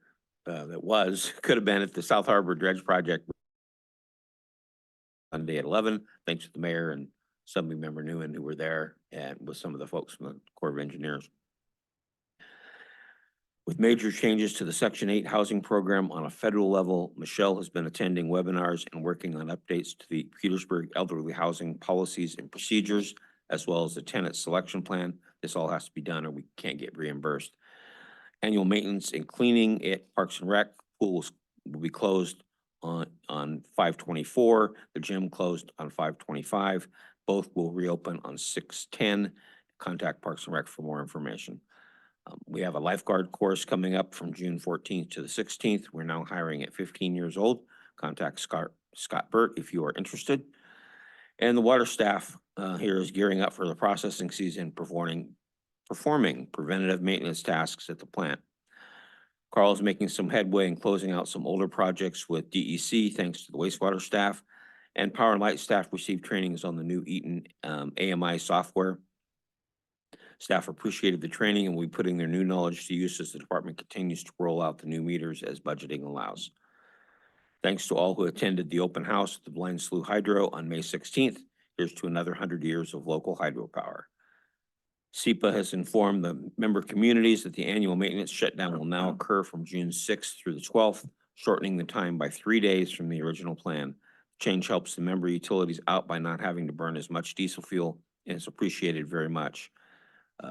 could have been at the South Harbor Dredge Project Monday at 11. Thanks to the mayor and Assembly Member Nguyen who were there and with some of the folks from the Corps of Engineers. With major changes to the Section 8 housing program on a federal level, Michelle has been attending webinars and working on updates to the Petersburg elderly housing policies and procedures, as well as the tenant selection plan. This all has to be done or we can't get reimbursed. Annual maintenance and cleaning at Parks and Rec pools will be closed on 5/24. The gym closed on 5/25. Both will reopen on 6/10. Contact Parks and Rec for more information. We have a lifeguard course coming up from June 14th to the 16th. We're now hiring at 15 years old. Contact Scott Burt if you are interested. And the water staff here is gearing up for the processing season, performing preventative maintenance tasks at the plant. Carl is making some headway in closing out some older projects with DEC, thanks to the wastewater staff. And Power and Light staff received trainings on the new Eaton AMI software. Staff appreciated the training and will be putting their new knowledge to use as the department continues to roll out the new meters as budgeting allows. Thanks to all who attended the open house at the Blind Slough Hydro on May 16th. Here's to another 100 years of local hydropower. SEPA has informed the member communities that the annual maintenance shutdown will now occur from June 6th through the 12th, shortening the time by 3 days from the original plan. Change helps the member utilities out by not having to burn as much diesel fuel and is appreciated very much.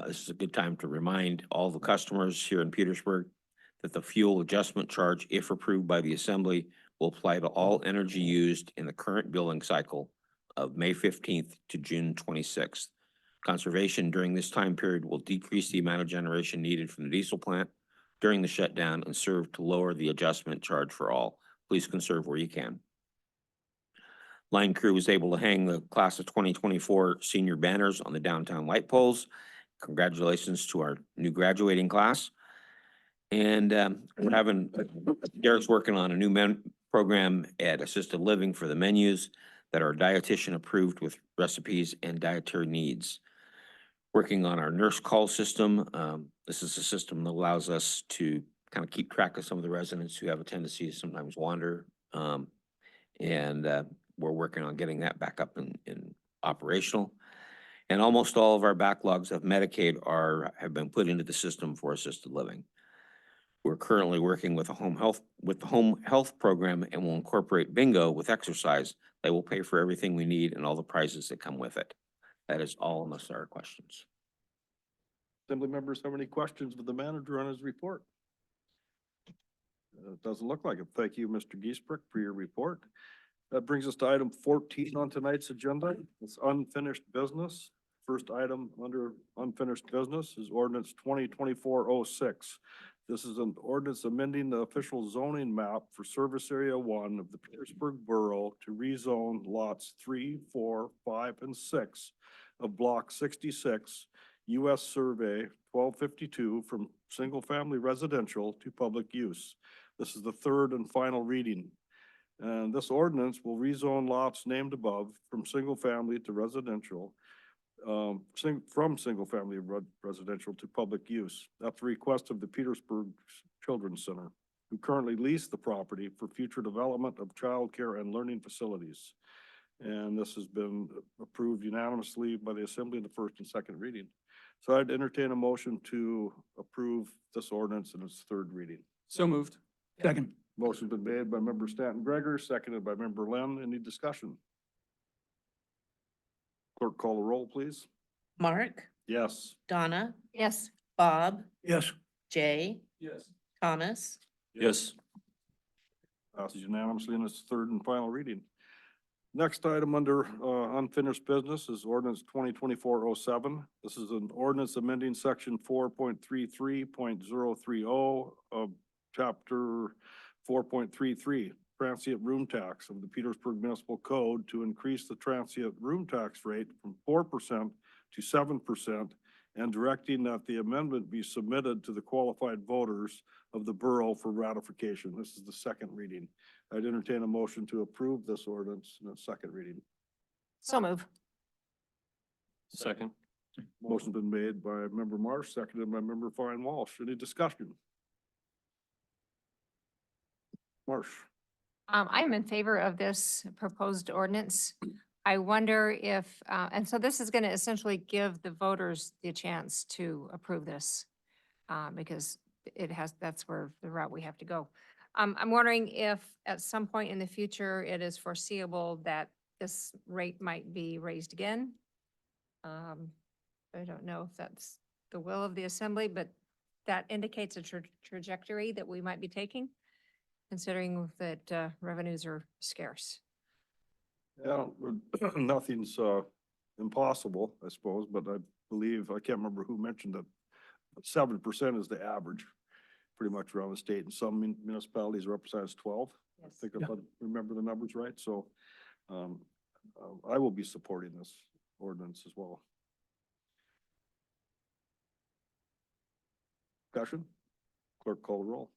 This is a good time to remind all the customers here in Petersburg that the fuel adjustment charge, if approved by the Assembly, will apply to all energy used in the current billing cycle of May 15th to June 26th. Conservation during this time period will decrease the amount of generation needed from the diesel plant during the shutdown and serve to lower the adjustment charge for all. Please conserve where you can. Line crew was able to hang the class of 2024 senior banners on the downtown light poles. Congratulations to our new graduating class. And Derek's working on a new program at assisted living for the menus that are dietitian approved with recipes and dietary needs. Working on our nurse call system. This is a system that allows us to kind of keep track of some of the residents who have a tendency to sometimes wander. We're working on getting that back up in operational. And almost all of our backlogs of Medicaid have been put into the system for assisted living. We're currently working with the home health program and will incorporate bingo with exercise. They will pay for everything we need and all the prizes that come with it. That is all unless there are questions. Assembly members have any questions of the manager on his report? It doesn't look like it. Thank you, Mr. Giesbrick, for your report. That brings us to item 14 on tonight's agenda. It's unfinished business. First item under unfinished business is ordinance 2024-06. This is an ordinance amending the official zoning map for Service Area 1 of the Petersburg Borough to rezone lots 3, 4, 5, and 6 of Block 66, U.S. Survey 1252 from single-family residential to public use. This is the third and final reading. And this ordinance will rezone lots named above from single-family to residential, from single-family residential to public use. That's the request of the Petersburg Children's Center, who currently lease the property for future development of childcare and learning facilities. And this has been approved unanimously by the Assembly in the first and second reading. So I'd entertain a motion to approve this ordinance in its third reading. So moved. Second. Motion's been made by member Stanton Gregor, seconded by member Len. Any discussion? Clerk, call the roll, please. Mark, Yes. Donna, Yes. Bob, Yes. Jay, Yes. Thomas, Yes. Passes unanimously in its third and final reading. Next item under unfinished business is ordinance 2024-07. This is an ordinance amending section 4.33.030 of chapter 4.33, transient room tax of the Petersburg Municipal Code to increase the transient room tax rate from 4% to 7% and directing that the amendment be submitted to the qualified voters of the borough for ratification. This is the second reading. I'd entertain a motion to approve this ordinance in its second reading. So move. Second. Motion's been made by member Marsh, seconded by member Fine Walsh. Any discussion? Marsh. I'm in favor of this proposed ordinance. I wonder if, and so this is going to essentially give the voters the chance to approve this, because that's where the route we have to go. I'm wondering if at some point in the future, it is foreseeable that this rate might be raised again. I don't know if that's the will of the assembly, but that indicates a trajectory that we might be taking, considering that revenues are scarce. Yeah, nothing's impossible, I suppose, but I believe, I can't remember who mentioned that 7% is the average pretty much around the state, and some municipalities represent as 12. I think if I remember the numbers right, so I will be supporting this ordinance as well. Discussion? Clerk call the roll.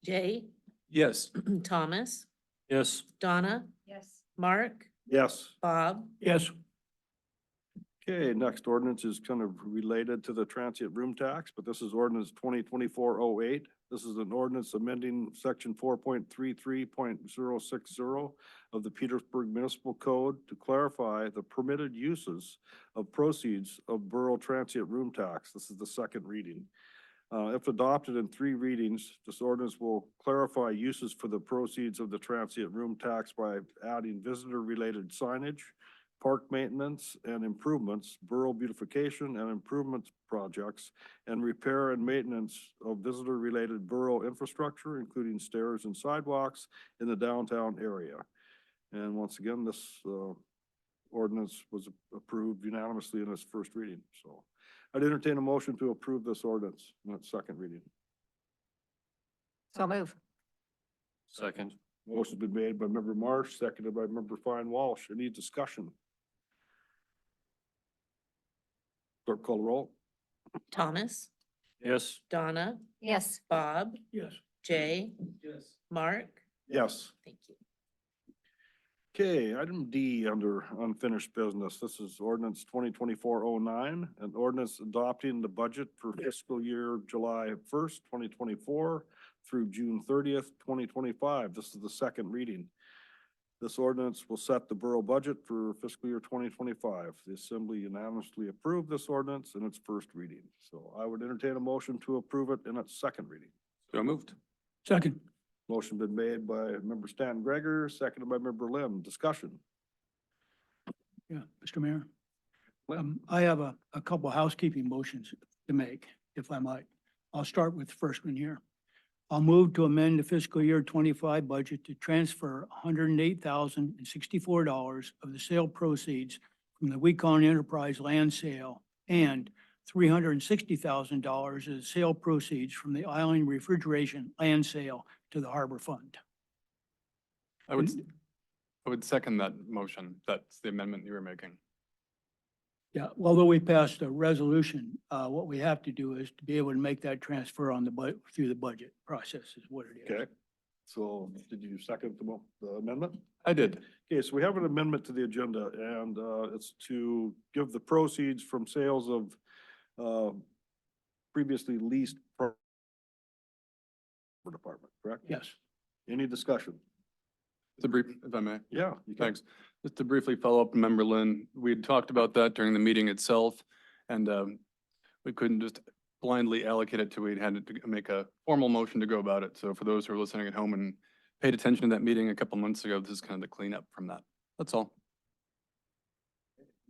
Jay, Yes. Thomas, Yes. Donna, Yes. Mark, Yes. Bob, Yes. Okay, next ordinance is kind of related to the transient room tax, but this is ordinance 2024-08. This is an ordinance amending section 4.33.060 of the Petersburg Municipal Code to clarify the permitted uses of proceeds of borough transient room tax. This is the second reading. If adopted in 3 readings, this ordinance will clarify uses for the proceeds of the transient room tax by adding visitor-related signage, park maintenance and improvements, borough beautification and improvements projects, and repair and maintenance of visitor-related borough infrastructure, including stairs and sidewalks in the downtown area. And once again, this ordinance was approved unanimously in its first reading. So I'd entertain a motion to approve this ordinance in its second reading. So move. Second. Motion's been made by member Marsh, seconded by member Fine Walsh. Any discussion? Clerk call the roll. Thomas, Yes. Donna, Yes. Bob, Yes. Jay, Yes. Mark. Yes. Thank you. Okay, item D under unfinished business. This is ordinance 2024-09, an ordinance adopting the budget for fiscal year July 1st, 2024 through June 30th, 2025. This is the second reading. This ordinance will set the borough budget for fiscal year 2025. The assembly unanimously approved this ordinance in its first reading. So I would entertain a motion to approve it in its second reading. So moved. Second. Motion been made by member Stan Gregor, seconded by member Lim. Discussion. Yeah, Mr. Mayor. I have a couple housekeeping motions to make, if I might. I'll start with the first one here. I'll move to amend the fiscal year 25 budget to transfer $108,064 of the sale proceeds from the Wecon Enterprise land sale and $360,000 as sale proceeds from the Island Refrigeration land sale to the Harbor Fund. I would second that motion. That's the amendment you were making. Yeah, although we passed a resolution, what we have to do is to be able to make that transfer on the through the budget process is what it is. Okay. So did you second the amendment? I did. Okay, so we have an amendment to the agenda and it's to give the proceeds from sales of previously leased department, correct? Yes. Any discussion? Just a brief, if I may. Yeah. You can. Thanks. Just to briefly follow up, Member Lynn, we had talked about that during the meeting itself, and we couldn't just blindly allocate it to, we had to make a formal motion to go about it. So for those who are listening at home and paid attention to that meeting a couple months ago, this is kind of the cleanup from that. That's all.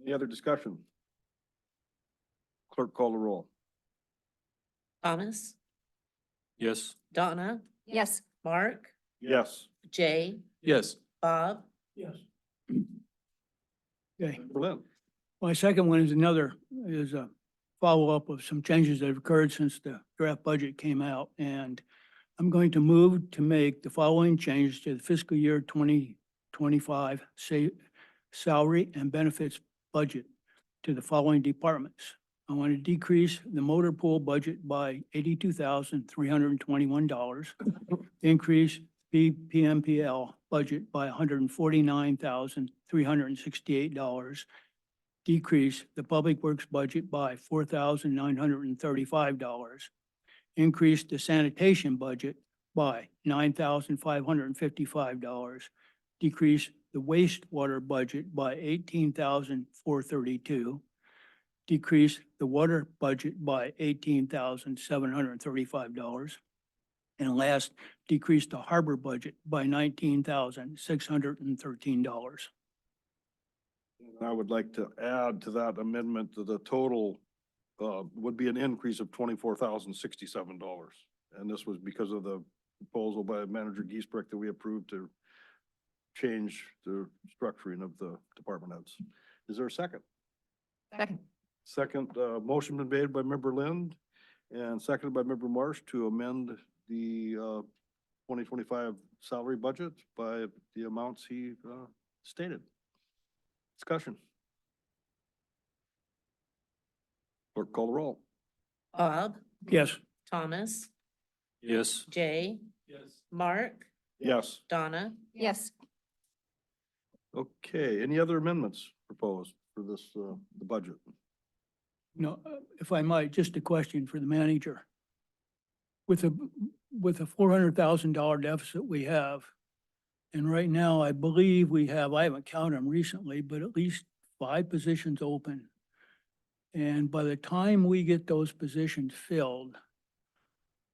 Any other discussion? Clerk call the roll. Thomas, Yes. Donna, Yes. Mark, Yes. Jay, Yes. Bob. Yes. Okay. Berlin. My second one is a follow-up of some changes that have occurred since the draft budget came out. And I'm going to move to make the following changes to the fiscal year 2025 salary and benefits budget to the following departments. I want to decrease the motor pool budget by $82,321. Increase PMPL budget by $149,368. Decrease the Public Works budget by $4,935. Increase the sanitation budget by $9,555. Decrease the wastewater budget by $18,432. Decrease the water budget by $18,735. And last, decrease the harbor budget by $19,613. I would like to add to that amendment that the total would be an increase of $24,067. And this was because of the proposal by Manager Giesbrecht that we approved to change the structuring of the department heads. Is there a second? Second. Second, motion been made by Member Lind and seconded by Member Marsh to amend the 2025 salary budget by the amounts he stated. Discussion. Clerk call the roll. Bob, Yes. Thomas, Yes. Jay, Mark, Yes. Donna, Yes. Okay, any other amendments proposed for this, the budget? No, if I might, just a question for the manager. With a $400,000 deficit we have, and right now I believe we have, I haven't counted them recently, but at least 5 positions open. And by the time we get those positions filled,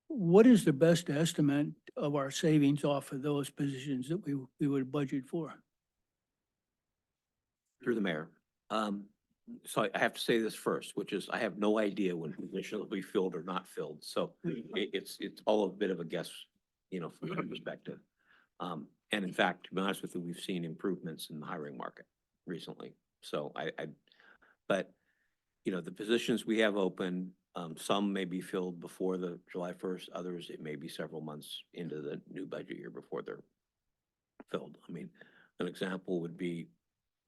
what is the best estimate of our savings off of those positions that we would budget for? Through the mayor. So I have to say this first, which is I have no idea when positions will be filled or not filled. So it's all a bit of a guess, you know, from that perspective. And in fact, to be honest with you, we've seen improvements in the hiring market recently. So but you know, the positions we have open, some may be filled before the July 1st, others it may be several months into the new budget year before they're filled. I mean, an example would be,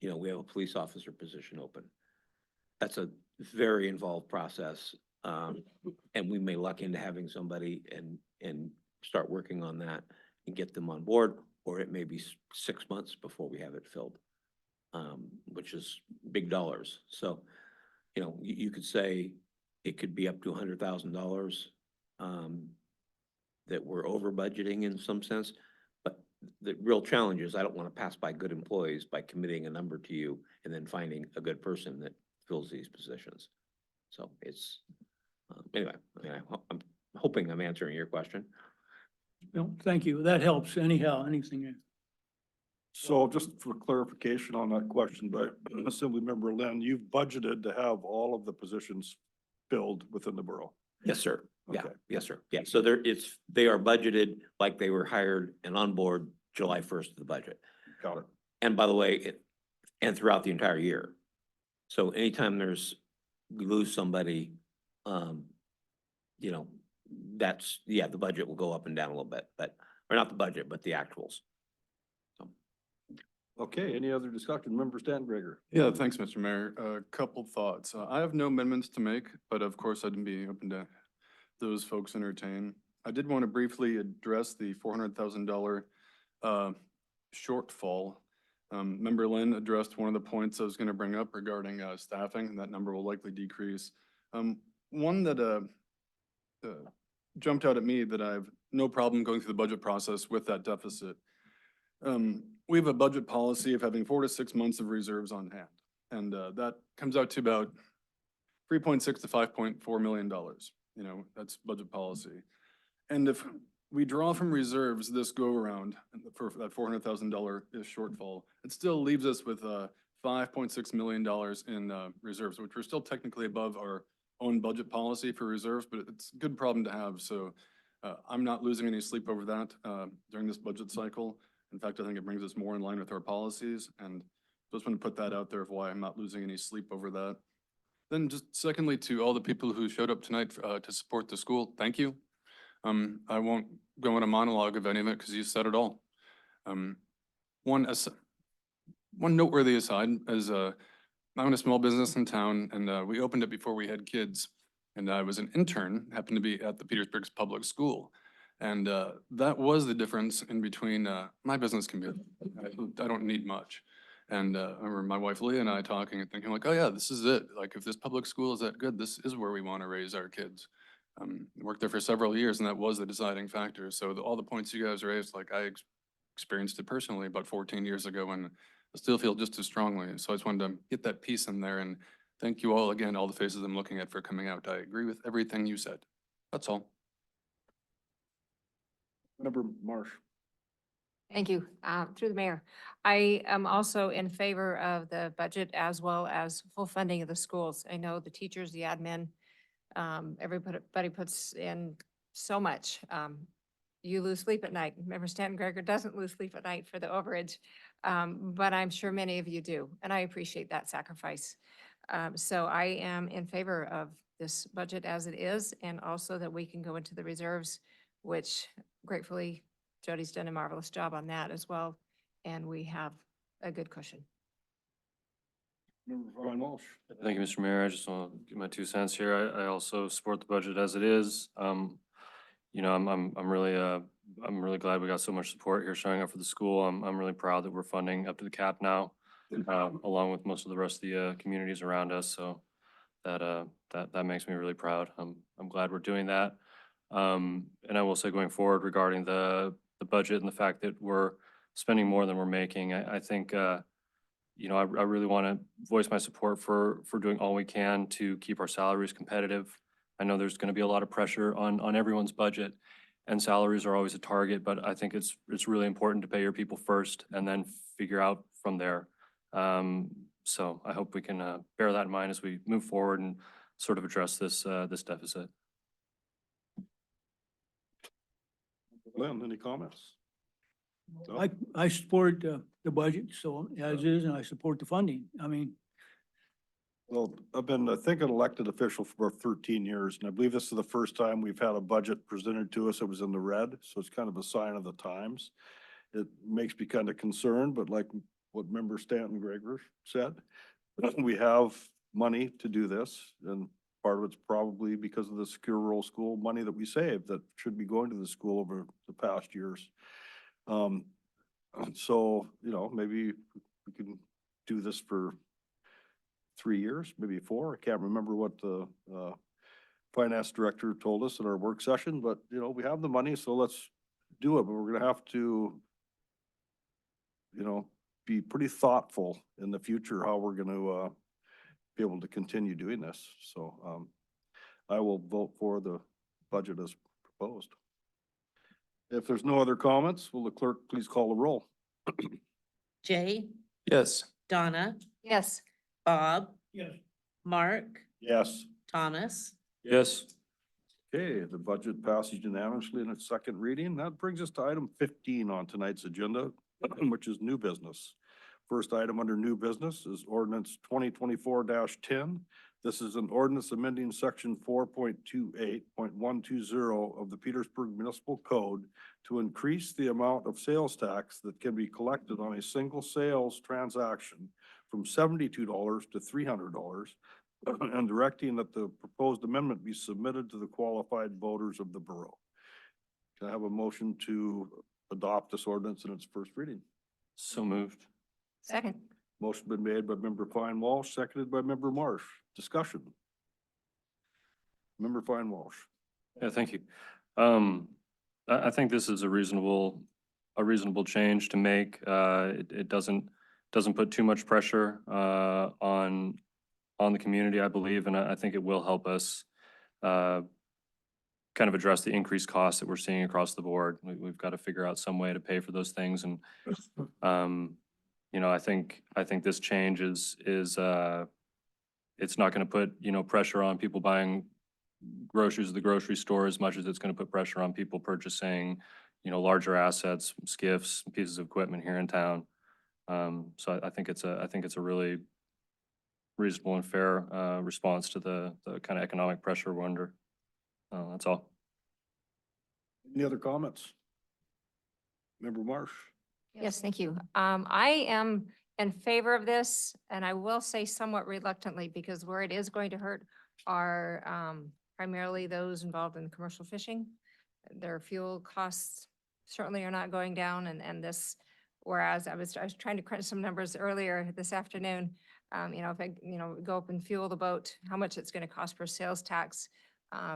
you know, we have a police officer position open. That's a very involved process. And we may luck into having somebody and start working on that and get them on board, or it may be 6 months before we have it filled, which is big dollars. So, you know, you could say it could be up to $100,000 that we're over budgeting in some sense. But the real challenge is I don't want to pass by good employees by committing a number to you and then finding a good person that fills these positions. So it's, anyway, I mean, I'm hoping I'm answering your question. No, thank you. That helps anyhow, anything. So just for clarification on that question, by Assemblymember Lynn, you've budgeted to have all of the positions filled within the borough. Yes, sir. Yeah, Okay. yes, sir. Yeah, so they are budgeted like they were hired and on board July 1st of the budget. Got it. And by the way, and throughout the entire year. So anytime we lose somebody, you know, the budget will go up and down a little bit, or not the budget, but the actuals. Okay, any other discussion? Member Stanbrager. Yeah, thanks, Mr. Mayor. A couple thoughts. I have no amendments to make, but of course I'd be open to those folks entertain. I did want to briefly address the $400,000 shortfall. Member Lynn addressed one of the points I was going to bring up regarding staffing, and that number will likely decrease. One that jumped out at me that I have no problem going through the budget process with that deficit. We have a budget policy of having 4 to 6 months of reserves on hand. And that comes out to about $3.6 to $5.4 million. You know, that's budget policy. And if we draw from reserves this go around for that $400,000 shortfall, it still leaves us with $5.6 million in reserves, which we're still technically above our own budget policy for reserves, but it's a good problem to have. So I'm not losing any sleep over that during this budget cycle. In fact, I think it brings us more in line with our policies, and just want to put that out there of why I'm not losing any sleep over that. Then just secondly, to all the people who showed up tonight to support the school, thank you. I won't go in a monologue of any of it because you said it all. One noteworthy aside is I own a small business in town, and we opened it before we had kids. And I was an intern, happened to be at the Petersburg's public school. And that was the difference in between my business community. I don't need much. And I remember my wife Leah and I talking and thinking like, oh yeah, this is it. Like if this public school is that good, this is where we want to raise our kids. Worked there for several years and that was the deciding factor. So all the points you guys raised, like experienced it personally about 14 years ago and I still feel just as strongly. So I just wanted to get that piece in there and thank you all again, all the faces I'm looking at for coming out. I agree with everything you said. That's all. Member Marsh. Thank you. Through the mayor. I am also in favor of the budget as well as full funding of the schools. I know the teachers, the admin, everybody puts in so much. You lose sleep at night. Member Stanton Gregor doesn't lose sleep at night for the overage, but I'm sure many of you do, and I appreciate that sacrifice. So I am in favor of this budget as it is, and also that we can go into the reserves, which gratefully Jody's done a marvelous job on that as well, and we have a good cushion. Member Ryan Walsh. Thank you, Mr. Mayor. I just want to give my 2 cents here. I also support the budget as it is. You know, I'm really glad we got so much support here showing up for the school. I'm really proud that we're funding up to the cap now, along with most of the rest of the communities around us. So that makes me really proud. I'm glad we're doing that. And I will say going forward regarding the budget and the fact that we're spending more than we're making, I think, you know, I really want to voice my support for doing all we can to keep our salaries competitive. I know there's going to be a lot of pressure on everyone's budget and salaries are always a target, but I think it's really important to pay your people first and then figure out from there. So I hope we can bear that in mind as we move forward and sort of address this deficit. Lynn, any comments? No? I support the budget, so as is, and I support the funding. I mean, Well, I've been, I think, an elected official for 13 years, and I believe this is the first time we've had a budget presented to us that was in the red, so it's kind of a sign of the times. It makes me kind of concerned, but like what Member Stanton Gregor said, we have money to do this, and part of it's probably because of the secure rural school money that we saved that should be going to the school over the past years. So, you know, maybe we can do this for 3 years, maybe 4. I can't remember what the finance director told us in our work session, but you know, we have the money, so let's do it. But we're gonna have to, you know, be pretty thoughtful in the future how we're gonna be able to continue doing this. So I will vote for the budget as proposed. If there's no other comments, will the clerk please call the roll? Jay, Yes. Donna, Yes. Bob, yes. Mark, Yes. Thomas. Yes. Okay, the budget passes unanimously in its second reading. That brings us to item 15 on tonight's agenda, which is new business. First item under new business is ordinance 2024-10. This is an ordinance amending section 4.28.120 of the Petersburg Municipal Code to increase the amount of sales tax that can be collected on a single sales transaction from $72 to $300, and directing that the proposed amendment be submitted to the qualified voters of the borough. Can I have a motion to adopt this ordinance in its first reading? So moved. Second. Motion been made by Member Fine Walsh, seconded by Member Marsh. Discussion. Member Fine Walsh. Yeah, thank you. I think this is a reasonable change to make. It doesn't put too much pressure on the community, I believe, and I think it will help us kind of address the increased costs that we're seeing across the board. We've got to figure out some way to pay for those things, and you know, I think this change is it's not going to put, you know, pressure on people buying groceries at the grocery store as much as it's going to put pressure on people purchasing, you know, larger assets, skiffs, pieces of equipment here in town. So I think it's a really reasonable and fair response to the kind of economic pressure we're under. That's all. Any other comments? Member Marsh. Yes, thank you. I am in favor of this, and I will say somewhat reluctantly, because where it is going to hurt are primarily those involved in commercial fishing. their fuel costs certainly are not going down and this, whereas I was trying to crunch some numbers earlier this afternoon. If I, go up and fuel the boat, how much it's gonna cost per sales tax.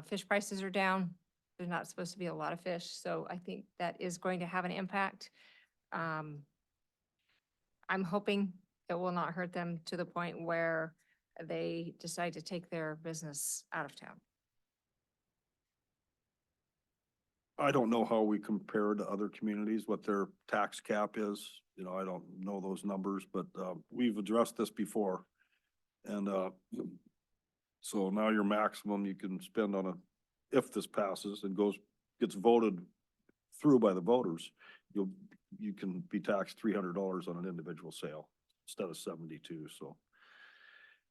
Fish prices are down. There's not supposed to be a lot of fish, so I think that is going to have an impact. I'm hoping it will not hurt them to the point where they decide to take their business out of town. I don't know how we compare to other communities, what their tax cap is. I don't know those numbers, but, we've addressed this before. And, so now your maximum you can spend on if this passes and gets voted through by the voters, you can be taxed $300 on an individual sale instead of 72, so.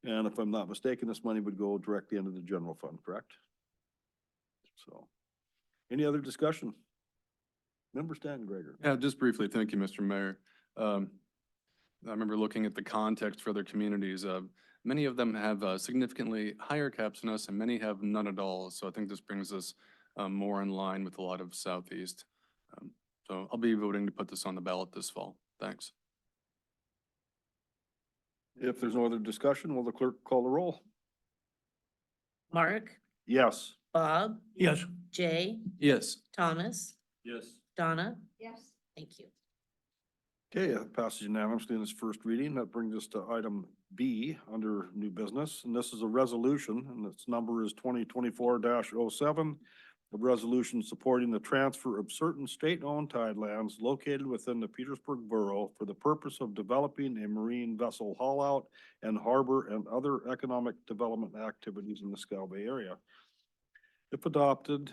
And if I'm not mistaken, this money would go directly into the general fund, correct? So, any other discussion? Member Stan Gregor. Yeah, just briefly, thank you, Mr. Mayor. I remember looking at the context for other communities. Many of them have significantly higher caps than us, and many have none at all. So I think this brings us more in line with a lot of Southeast. So I'll be voting to put this on the ballot this fall. Thanks. If there's no other discussion, will the clerk call the roll? Mark, Yes. Bob, Yes. Jay, Yes. Thomas, Yes. Donna. Yes. Thank you. Okay, that passes unanimously in its first reading. That brings us to item B under new business. And this is a resolution and its number is 2024-07. A resolution supporting the transfer of certain state-owned tidelands located within the Petersburg Borough for the purpose of developing a marine vessel haul-out and harbor and other economic development activities in the Scow Bay area. If adopted,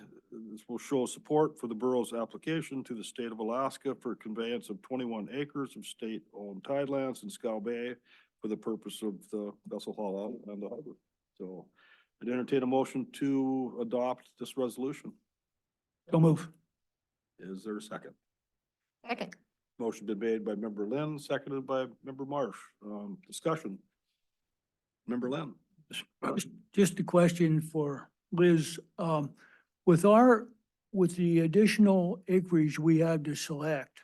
this will show support for the borough's application to the state of Alaska for conveyance of 21 acres of state-owned tidelands in Scow Bay for the purpose of the vessel haul-out and the harbor. So I'd entertain a motion to adopt this resolution. So move. Is there a second? Second. Motion been made by Member Lynn, seconded by Member Marsh. Discussion. Member Lynn. Just a question for Liz. With the additional acreage we have to select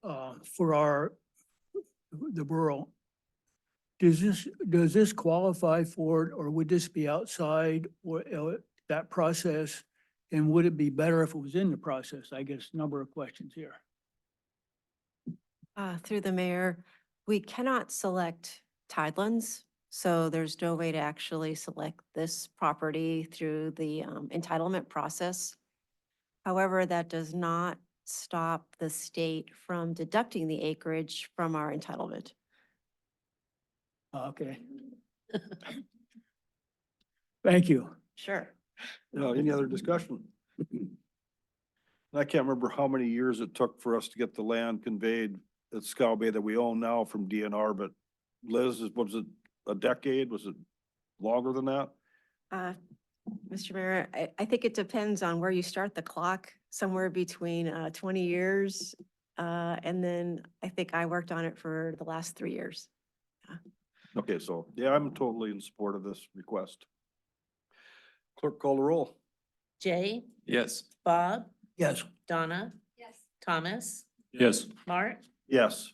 for the borough, does this qualify for it, or would this be outside or that process? And would it be better if it was in the process? I guess number of questions here. Through the mayor, we cannot select tidelands, so there's no way to actually select this property through the entitlement process. However, that does not stop the state from deducting the acreage from our entitlement. Okay. Thank you. Sure. Any other discussion? I can't remember how many years it took for us to get the land conveyed at Scow Bay that we own now from DNR, but Liz, was it a decade? Was it longer than that? Mr. Mayor, I think it depends on where you start the clock, somewhere between 20 years. And then I think I worked on it for the last 3 years. Okay, so yeah, I'm totally in support of this request. Clerk, call the roll. Jay, Yes. Bob, Yes. Donna. Yes. Thomas, Yes. Mark. Yes.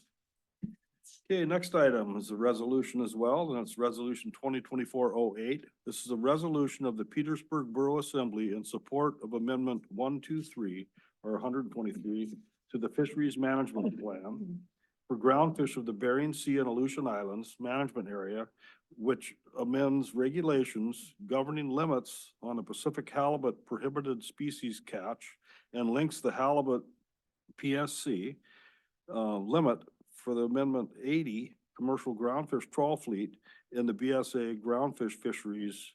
Okay, next item is a resolution as well, and it's resolution 2024-08. This is a resolution of the Petersburg Borough Assembly in support of amendment 123 or 123 to the Fisheries Management Plan for groundfish of the Bering Sea and Aleutian Islands Management Area, which amends regulations governing limits on the Pacific halibut prohibited species catch and links the halibut PSC limit for the Amendment 80 commercial groundfish trawl fleet in the BSA groundfish fisheries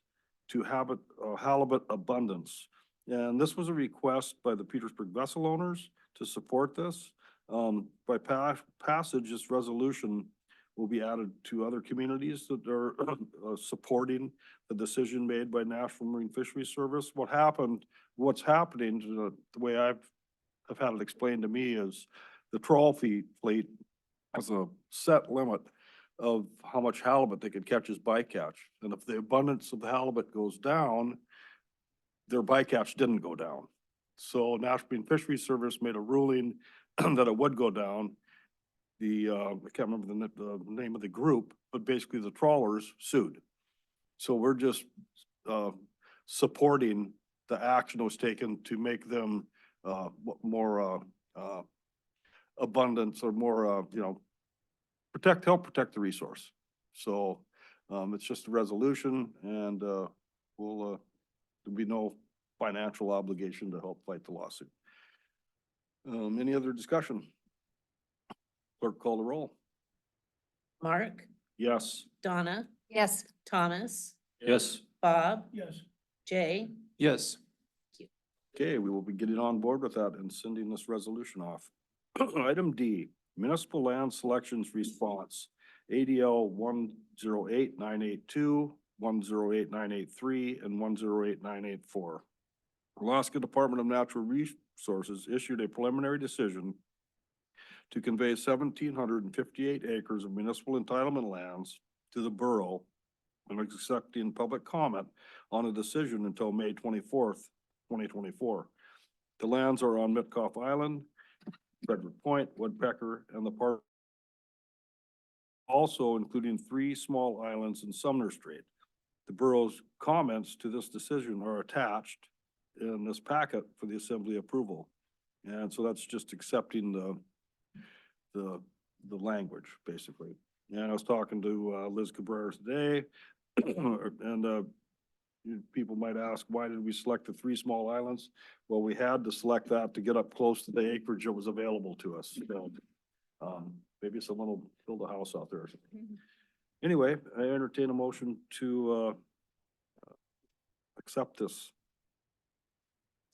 to halibut abundance. And this was a request by the Petersburg vessel owners to support this. By passage, this resolution will be added to other communities that are supporting the decision made by National Marine Fisheries Service. What's happening, the way I've had it explained to me is the trawl fleet has a set limit of how much halibut they can catch as bycatch. And if the abundance of the halibut goes down, their bycatch didn't go down. So National Marine Fisheries Service made a ruling that it would go down. I can't remember the name of the group, but basically the trawlers sued. So we're just, supporting the action that was taken to make them, more, abundance or more, help protect the resource. So, it's just a resolution and, there'll be no financial obligation to help fight the lawsuit. Any other discussion? Clerk, call the roll. Mark, Yes. Donna, Yes. Thomas, Yes. Bob, Yes. Jay. Yes. Okay, we will be getting on board with that and sending this resolution off. Item D, municipal land selections response, ADL 108-982, 108-983, and 108-984. Alaska Department of Natural Resources issued a preliminary decision to convey 1,758 acres of municipal entitlement lands to the borough and accepting public comment on a decision until May 24th, 2024. The lands are on Mitkoff Island, Frederick Point, Woodpecker, and the park, also including 3 small islands in Sumner Strait. The borough's comments to this decision are attached in this packet for the assembly approval. And so that's just accepting the language, basically. And I was talking to Liz Cabrera today, and people might ask, why did we select the 3 small islands? Well, we had to select that to get up close to the acreage that was available to us. So, maybe someone will build a house out there or something. Anyway, I entertain a motion to accept this.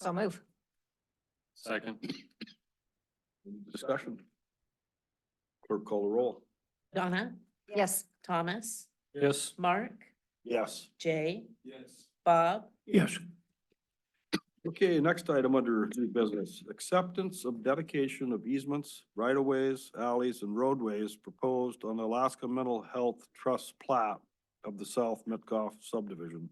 So move. Second. Discussion. Clerk, call the roll. Donna, Yes. Thomas, Yes. Mark, Yes. Jay, Yes. Bob, Yes. Okay, next item under new business, acceptance of dedication of easements, right-of-ways, alleys, and roadways proposed on the Alaska Mental Health Trust plat of the South Mitkoff subdivision.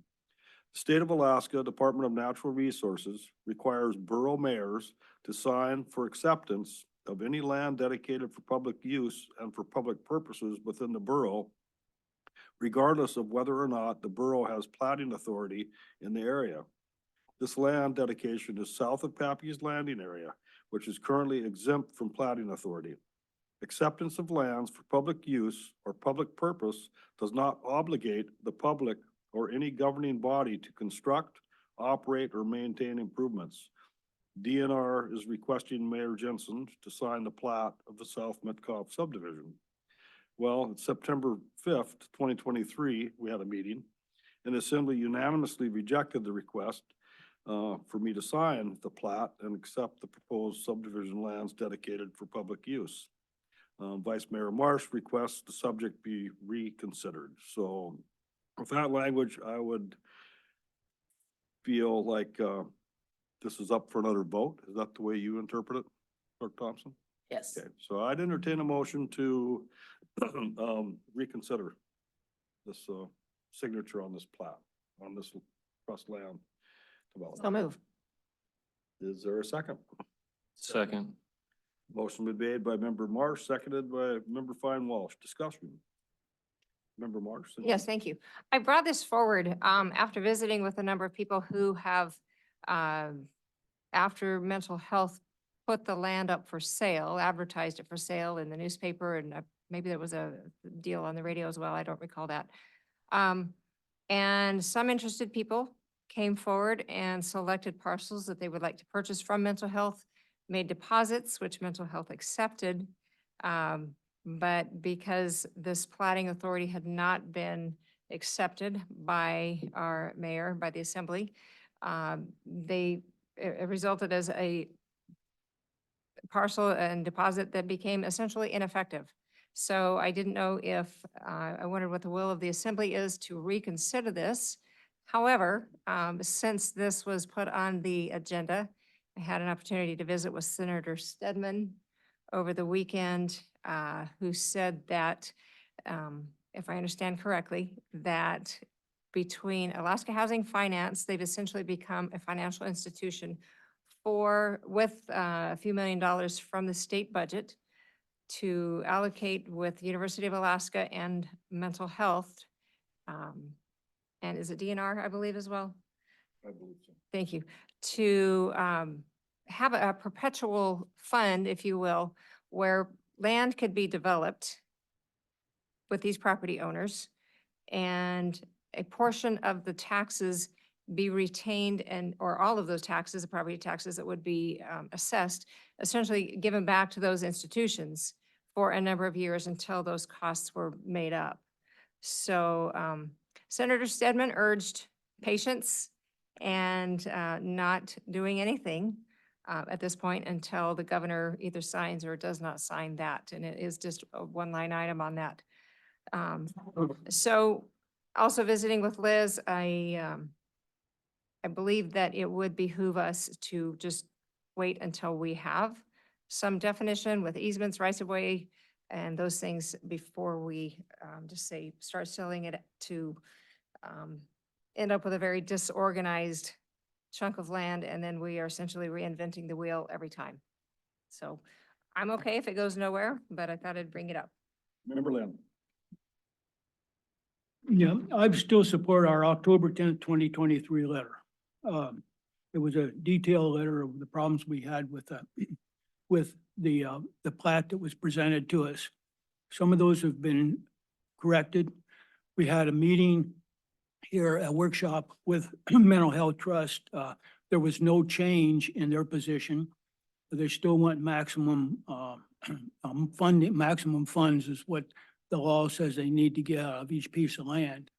The State of Alaska Department of Natural Resources requires borough mayors to sign for acceptance of any land dedicated for public use and for public purposes within the borough, regardless of whether or not the borough has platting authority in the area. This land dedication is south of Pappy's Landing area, which is currently exempt from platting authority. Acceptance of lands for public use or public purpose does not obligate the public or any governing body to construct, operate, or maintain improvements. DNR is requesting Mayor Jensen to sign the plat of the South Mitkoff subdivision. Well, September 5th, 2023, we had a meeting, and the Assembly unanimously rejected the request for me to sign the plat and accept the proposed subdivision lands dedicated for public use. Vice Mayor Marsh requests the subject be reconsidered. So with that language, I would feel like this is up for another vote. Is that the way you interpret it, Clerk Thompson? yes. Okay, so I'd entertain a motion to reconsider this signature on this plat, on this trust land development. So move. Is there a second? Second. Motion been made by Member Marsh, seconded by Member Fine Walsh. Discussion. Member Marsh? Yes, thank you. I brought this forward after visiting with a number of people who have, after mental health, put the land up for sale, advertised it for sale in the newspaper, and maybe there was a deal on the radio as well. I don't recall that. And some interested people came forward and selected parcels that they would like to purchase from mental health, made deposits, which mental health accepted. But because this platting authority had not been accepted by our mayor, by the assembly, it resulted as a parcel and deposit that became essentially ineffective. So I didn't know if, I wondered what the will of the assembly is to reconsider this. However, since this was put on the agenda, I had an opportunity to visit with Senator Stedman over the weekend, who said that, if I understand correctly, that between Alaska Housing Finance, they've essentially become a financial institution with a few $1 million from the state budget to allocate with University of Alaska and mental health. And is it DNR, I believe, as well? I believe so. Thank you. To have a perpetual fund, if you will, where land could be developed with these property owners and a portion of the taxes be retained or all of those taxes, the property taxes that would be assessed, essentially given back to those institutions for a number of years until those costs were made up. So Senator Stedman urged patience and not doing anything at this point until the governor either signs or does not sign that. And it is just a one line item on that. So also visiting with Liz, I believe that it would behoove us to just wait until we have some definition with easements, rights of way, and those things before we just say, start selling it to end up with a very disorganized chunk of land, and then we are essentially reinventing the wheel every time. So I'm okay if it goes nowhere, but I thought I'd bring it up. Member Lynn. Yeah, I still support our October 10th, 2023 letter. It was a detailed letter of the problems we had with the plat that was presented to us. Some of those have been corrected. We had a meeting here, a workshop with Mental Health Trust. There was no change in their position. They still want maximum funding. Maximum funds is what the law says they need to get out of each piece of land,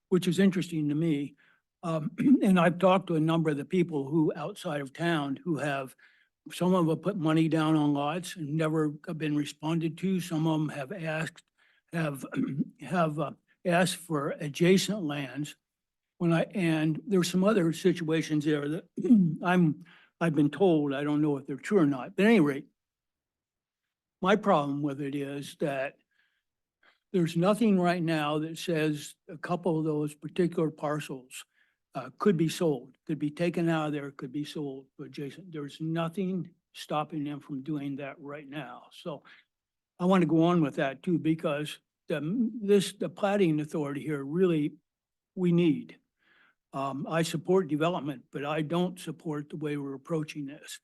which is interesting to me. And I've talked to a number of the people who outside of town who have, some of them put money down on lots and never been responded to. Some of them have asked for adjacent lands. And there's some other situations there that I've been told, I don't know if they're true or not, but at any rate, my problem with it is that there's nothing right now that says a couple of those particular parcels could be sold, could be taken out of there, could be sold to adjacent. There's nothing stopping them from doing that right now. So I want to go on with that too, because the plating authority here really, we need. I support development, but I don't support the way we're approaching this.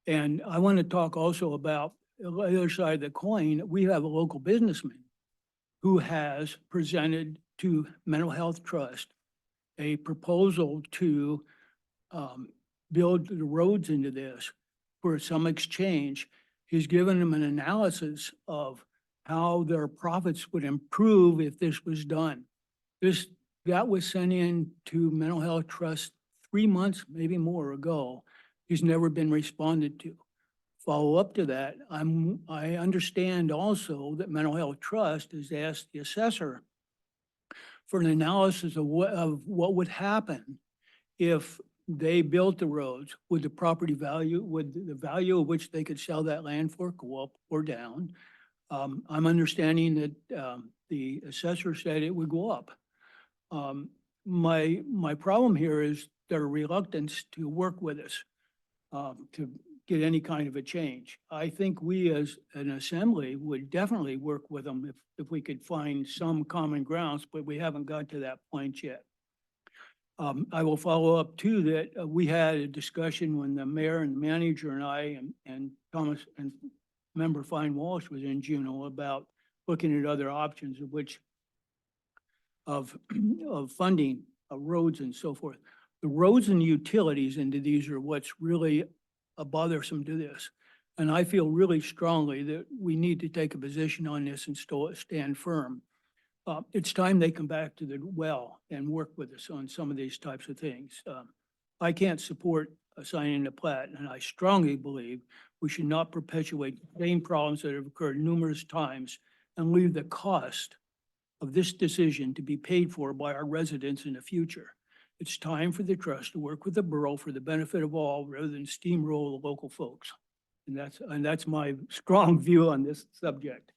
And I want to talk also about the other side of the coin. We have a local businessman who has presented to Mental Health Trust a proposal to build the roads into this for some exchange. He's given them an analysis of how their profits would improve if this was done. That was sent in to Mental Health Trust 3 months, maybe more ago. He's never been responded to. Follow up to that, I understand also that Mental Health Trust has asked the assessor for an analysis of what would happen if they built the roads. Would the property value, would the value of which they could sell that land for go up or down? I'm understanding that the assessor said it would go up. My problem here is their reluctance to work with us to get any kind of a change. I think we as an assembly would definitely work with them if we could find some common grounds, but we haven't got to that point yet. I will follow up too that we had a discussion when the mayor and the manager and I and Thomas and Member Fine Walsh was in Juneau about looking at other options of funding roads and so forth. The roads and utilities into these are what's really bothersome to this. And I feel really strongly that we need to take a position on this and stand firm. It's time they come back to the well and work with us on some of these types of things. I can't support assigning the plat, and I strongly believe we should not perpetuate the same problems that have occurred numerous times and leave the cost of this decision to be paid for by our residents in the future. It's time for the trust to work with the borough for the benefit of all rather than steamroll the local folks. And that's my strong view on this subject.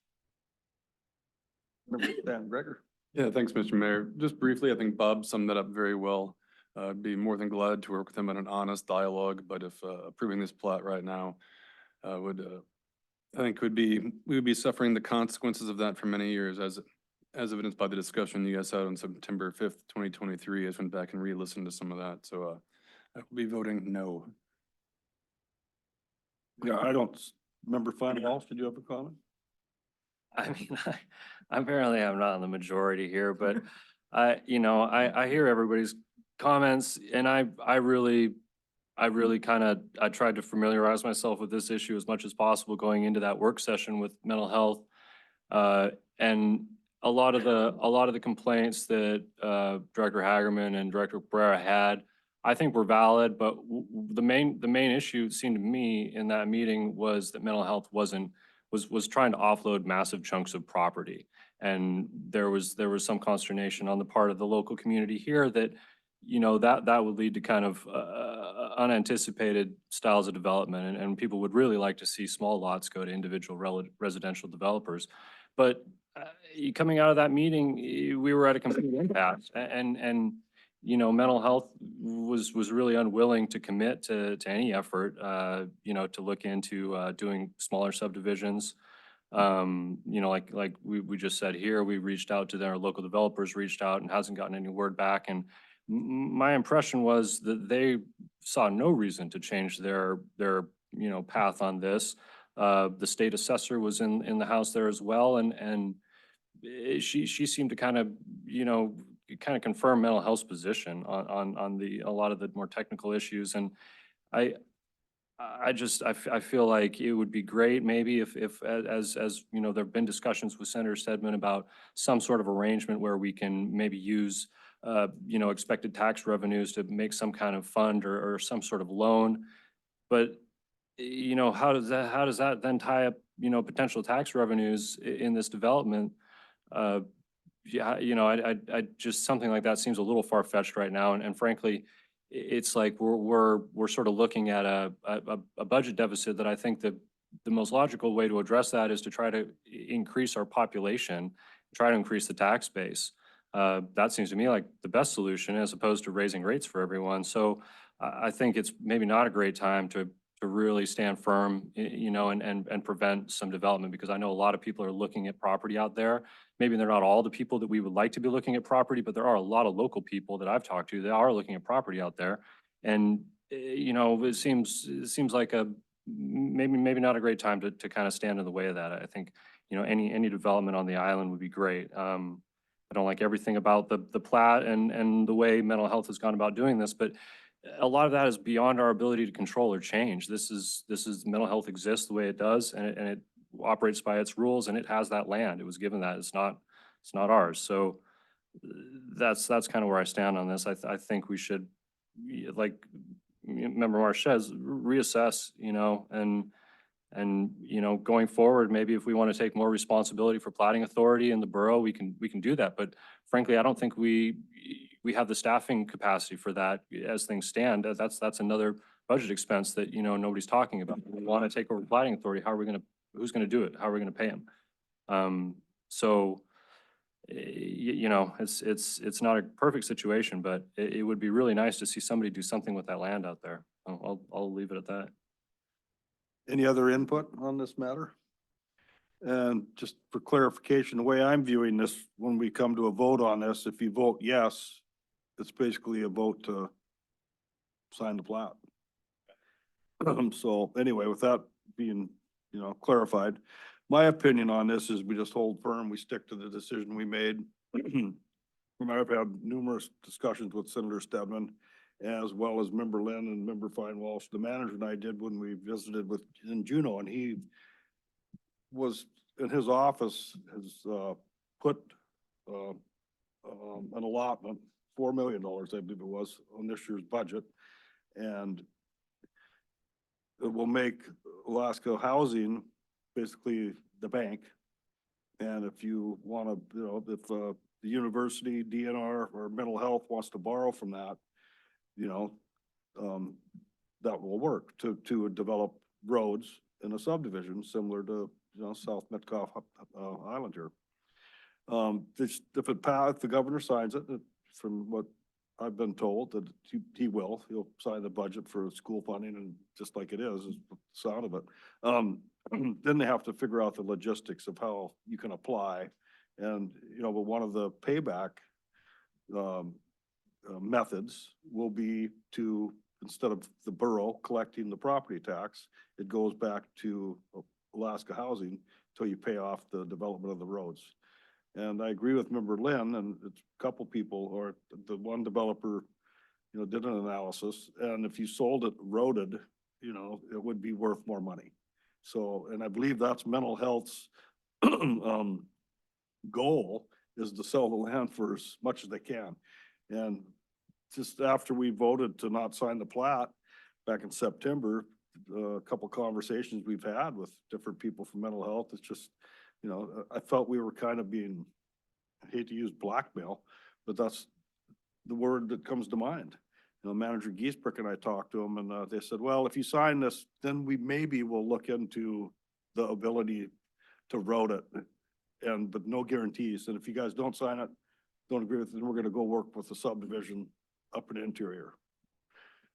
Member Dan Gregor. Yeah, thanks, Mr. Mayor. Just briefly, I think Bob summed that up very well. I'd be more than glad to work with them on an honest dialogue, but if approving this plat right now would, I think we would be suffering the consequences of that for many years, as evidenced by the discussion you guys had on September 5th, 2023. I just went back and re-listened to some of that, so I will be voting no. Yeah, I don't, Member Fine Walsh, did you have a comment? I mean, apparently I'm not in the majority here, but I hear everybody's comments and I really I tried to familiarize myself with this issue as much as possible going into that work session with mental health. And a lot of the complaints that Director Hagerman and Director Borough had, I think were valid, but the main issue it seemed to me in that meeting was that mental health was trying to offload massive chunks of property. And there was some consternation on the part of the local community here that, that would lead to kind of unanticipated styles of development, and people would really like to see small lots go to individual residential developers. But coming out of that meeting, we were at a complete impasse, and mental health was really unwilling to commit to any effort, to look into doing smaller subdivisions. Like we just said here, we reached out to their local developers, reached out and hasn't gotten any word back. And my impression was that they saw no reason to change their path on this. The state assessor was in the house there as well, and she seemed to kind of confirm mental health's position on a lot of the more technical issues. And I feel like it would be great maybe if as there've been discussions with Senator Stedman about some sort of arrangement where we can maybe use expected tax revenues to make some kind of fund or some sort of loan. But how does that then tie up potential tax revenues in this development? I just, something like that seems a little far-fetched right now, and frankly, it's like we're sort of looking at a budget deficit that I think that the most logical way to address that is to try to increase our population, try to increase the tax base. That seems to me like the best solution as opposed to raising rates for everyone. So I think it's maybe not a great time to really stand firm, and prevent some development, because I know a lot of people are looking at property out there. Maybe they're not all the people that we would like to be looking at property, but there are a lot of local people that I've talked to that are looking at property out there. And, it seems like maybe not a great time to kind of stand in the way of that. I think, any development on the island would be great. I don't like everything about the plat and the way mental health has gone about doing this, but a lot of that is beyond our ability to control or change. This is mental health exists the way it does, and it operates by its rules, and it has that land. It was given that. It's not ours. So that's kind of where I stand on this. I think we should, like Member Marsh says, reassess, and going forward, maybe if we want to take more responsibility for platting authority in the borough, we can do that. But frankly, I don't think we have the staffing capacity for that as things stand. That's another budget expense that, nobody's talking about. We want to take over platting authority. Who's going to do it? How are we going to pay them? So, it's not a perfect situation, but it would be really nice to see somebody do something with that land out there. I'll leave it at that. Any other input on this matter? And just for clarification, the way I'm viewing this, when we come to a vote on this, if you vote yes, it's basically a vote to sign the plat. So anyway, with that being, clarified, my opinion on this is we just hold firm, we stick to the decision we made. I've had numerous discussions with Senator Stedman, as well as Member Lynn and Member Fine Walsh. The manager and I did when we visited in Juneau, and he was in his office, has put an allotment, $4 million, I believe it was, on this year's budget. And it will make Alaska Housing basically the bank. And if you want to, if the university, DNR, or mental health wants to borrow from that, that will work to develop roads in a subdivision similar to, South Metcalf Island here. If the governor signs it, from what I've been told that he'll sign the budget for school funding and just like it is the sound of it. Then they have to figure out the logistics of how you can apply. And, but one of the payback, methods will be to, instead of the borough collecting the property tax, it goes back to Alaska Housing till you pay off the development of the roads. And I agree with Member Lynn, and it's a couple people, or the one developer, did an analysis, and if you sold it roaded, it would be worth more money. So, and I believe that's mental health's goal, is to sell the land for as much as they can. And just after we voted to not sign the plat back in September, a couple conversations we've had with different people from mental health, it's just, I felt we were kind of being, I hate to use blackmail, but that's the word that comes to mind. Manager Giesbrick and I talked to him, and they said, well, if you sign this, then we maybe will look into the ability to road it, but no guarantees. And if you guys don't sign it, don't agree with it, then we're gonna go work with the subdivision up in the interior.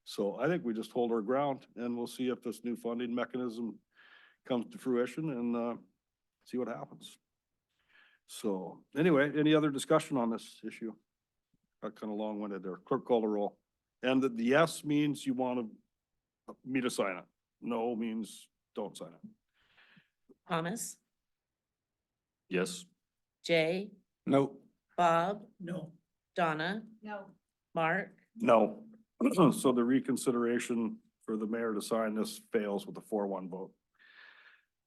So I think we just hold our ground, and we'll see if this new funding mechanism comes to fruition, and see what happens. So anyway, any other discussion on this issue? Got kind of long-winded there. Clerk, call the roll. And the yes means you want me to sign it. No means don't sign it. Thomas, Yes. Jay, No. Bob, No. Donna, No. Mark, No. So the reconsideration for the mayor to sign this fails with a 4-1 vote.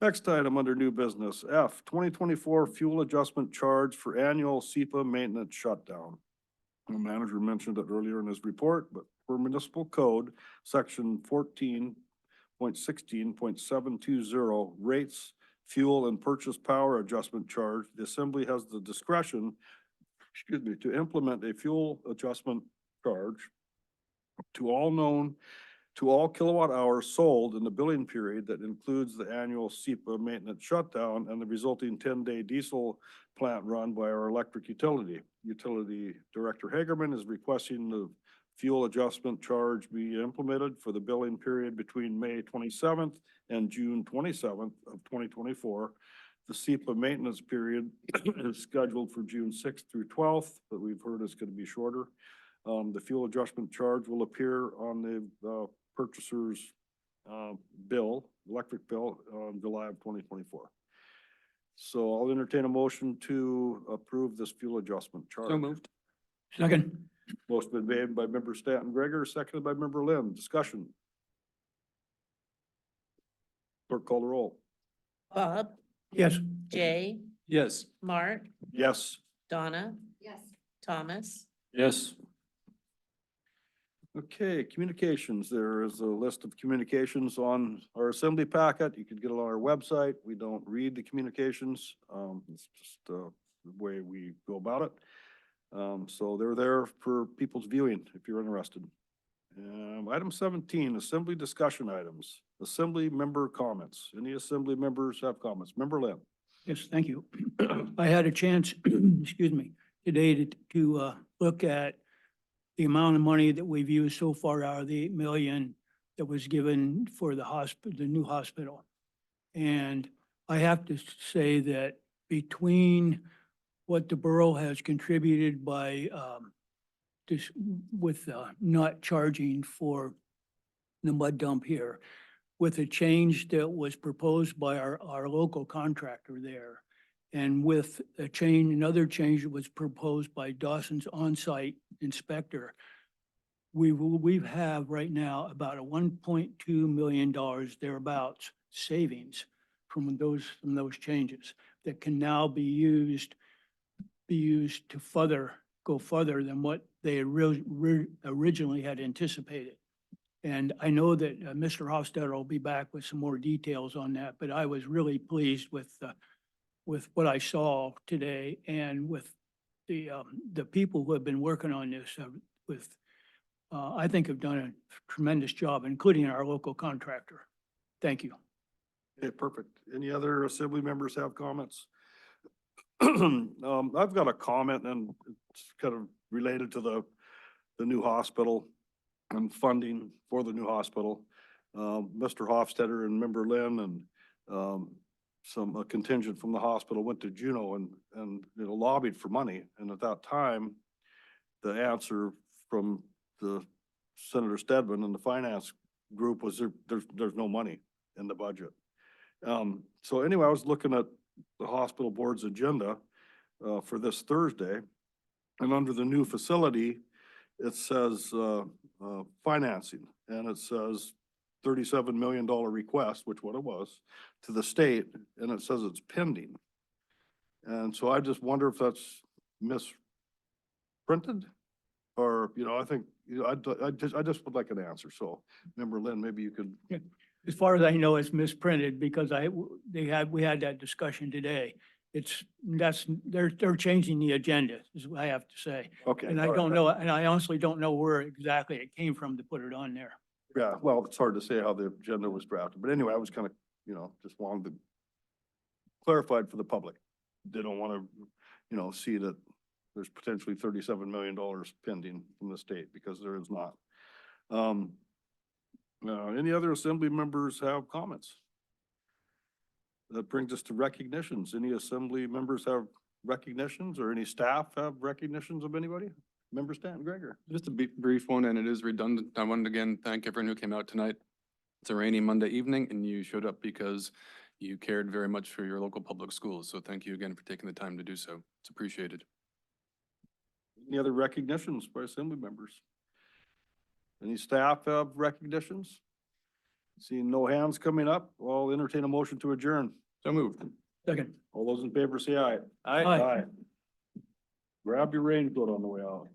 Next item under new business, F, 2024 fuel adjustment charge for annual SEPA maintenance shutdown. The manager mentioned it earlier in his report, but for municipal code, section 14.16.720 rates, fuel and purchase power adjustment charge, the assembly has the discretion, to implement a fuel adjustment charge to all kilowatt hours sold in the billing period that includes the annual SEPA maintenance shutdown and the resulting 10-day diesel plant run by our electric utility. Utility Director Hagerman is requesting the fuel adjustment charge be implemented for the billing period between May 27th and June 27th of 2024. The SEPA maintenance period is scheduled for June 6th through 12th, but we've heard it's going to be shorter. The fuel adjustment charge will appear on the purchaser's electric bill on July of 2024. So I'll entertain a motion to approve this fuel adjustment charge. So moved. Second. Motion been made by member Stanton Gregor, seconded by member Lim. Discussion. Clerk, call the roll. Bob, Yes. Jay, Yes. Mark, Yes. Donna, Yes. Thomas, Yes. Okay, communications. There is a list of communications on our assembly packet. You can get it on our website. We don't read the communications. It's just the way we go about it. So they're there for people's viewing if you're interested. Item 17, assembly discussion items. Assembly member comments. Any assembly members have comments? Member Lynn. Yes, thank you. I had a chance, excuse me, today to look at the amount of money that we've used so far out of the 8 million that was given for the hospital, the new hospital. And I have to say that between what the borough has contributed by just with not charging for the mud dump here, with a change that was proposed by our local contractor there, and with a change, another change that was proposed by Dawson's on-site inspector, we have right now about a $1.2 million thereabouts savings from those changes that can now be used to go further than what they originally had anticipated. And I know that Mr. Hofstadter will be back with some more details on that, but I was really pleased with what I saw today and with the people who have been working on this I think have done a tremendous job, including our local contractor. Thank you. Okay, perfect. Any other assembly members have comments? I've got a comment, and it's kind of related to the the new hospital and funding for the new hospital. Mr. Hofstadter and Member Lynn and, a contingent from the hospital went to Juneau and, lobbied for money. And at that time, the answer from the Senator Stedman and the finance group was there's no money in the budget. So anyway, I was looking at the hospital board's agenda, for this Thursday. And under the new facility, it says, financing, and it says $37 million request, which what it was, to the state, and it says it's pending. And so I just wonder if that's misprinted, or, I think, I just would like an answer. So, Member Lynn, maybe you could. As far as I know, it's misprinted because we had that discussion today. They're changing the agenda, is what I have to say. Okay. And I all right. don't know, and I honestly don't know where exactly it came from to put it on there. Yeah, well, it's hard to say how the agenda was drafted, but anyway, I was kind of, just wanted to clarified for the public. They don't want to, see that there's potentially $37 million pending from the state, because there is not. Any other assembly members have comments? That brings us to recognitions. Any assembly members have recognitions, or any staff have recognitions of anybody? Member Stanton Gregor. Just a brief one, and it is redundant. I wanted to again thank everyone who came out tonight. It's a rainy Monday evening, and you showed up because you cared very much for your local public schools. So thank you again for taking the time to do so. It's appreciated. Any other recognitions by assembly members? Any staff have recognitions? Seeing no hands coming up, I'll entertain a motion to adjourn. So moved. Second. All those in favor say aye. Aye. Grab your raincoat on the way out.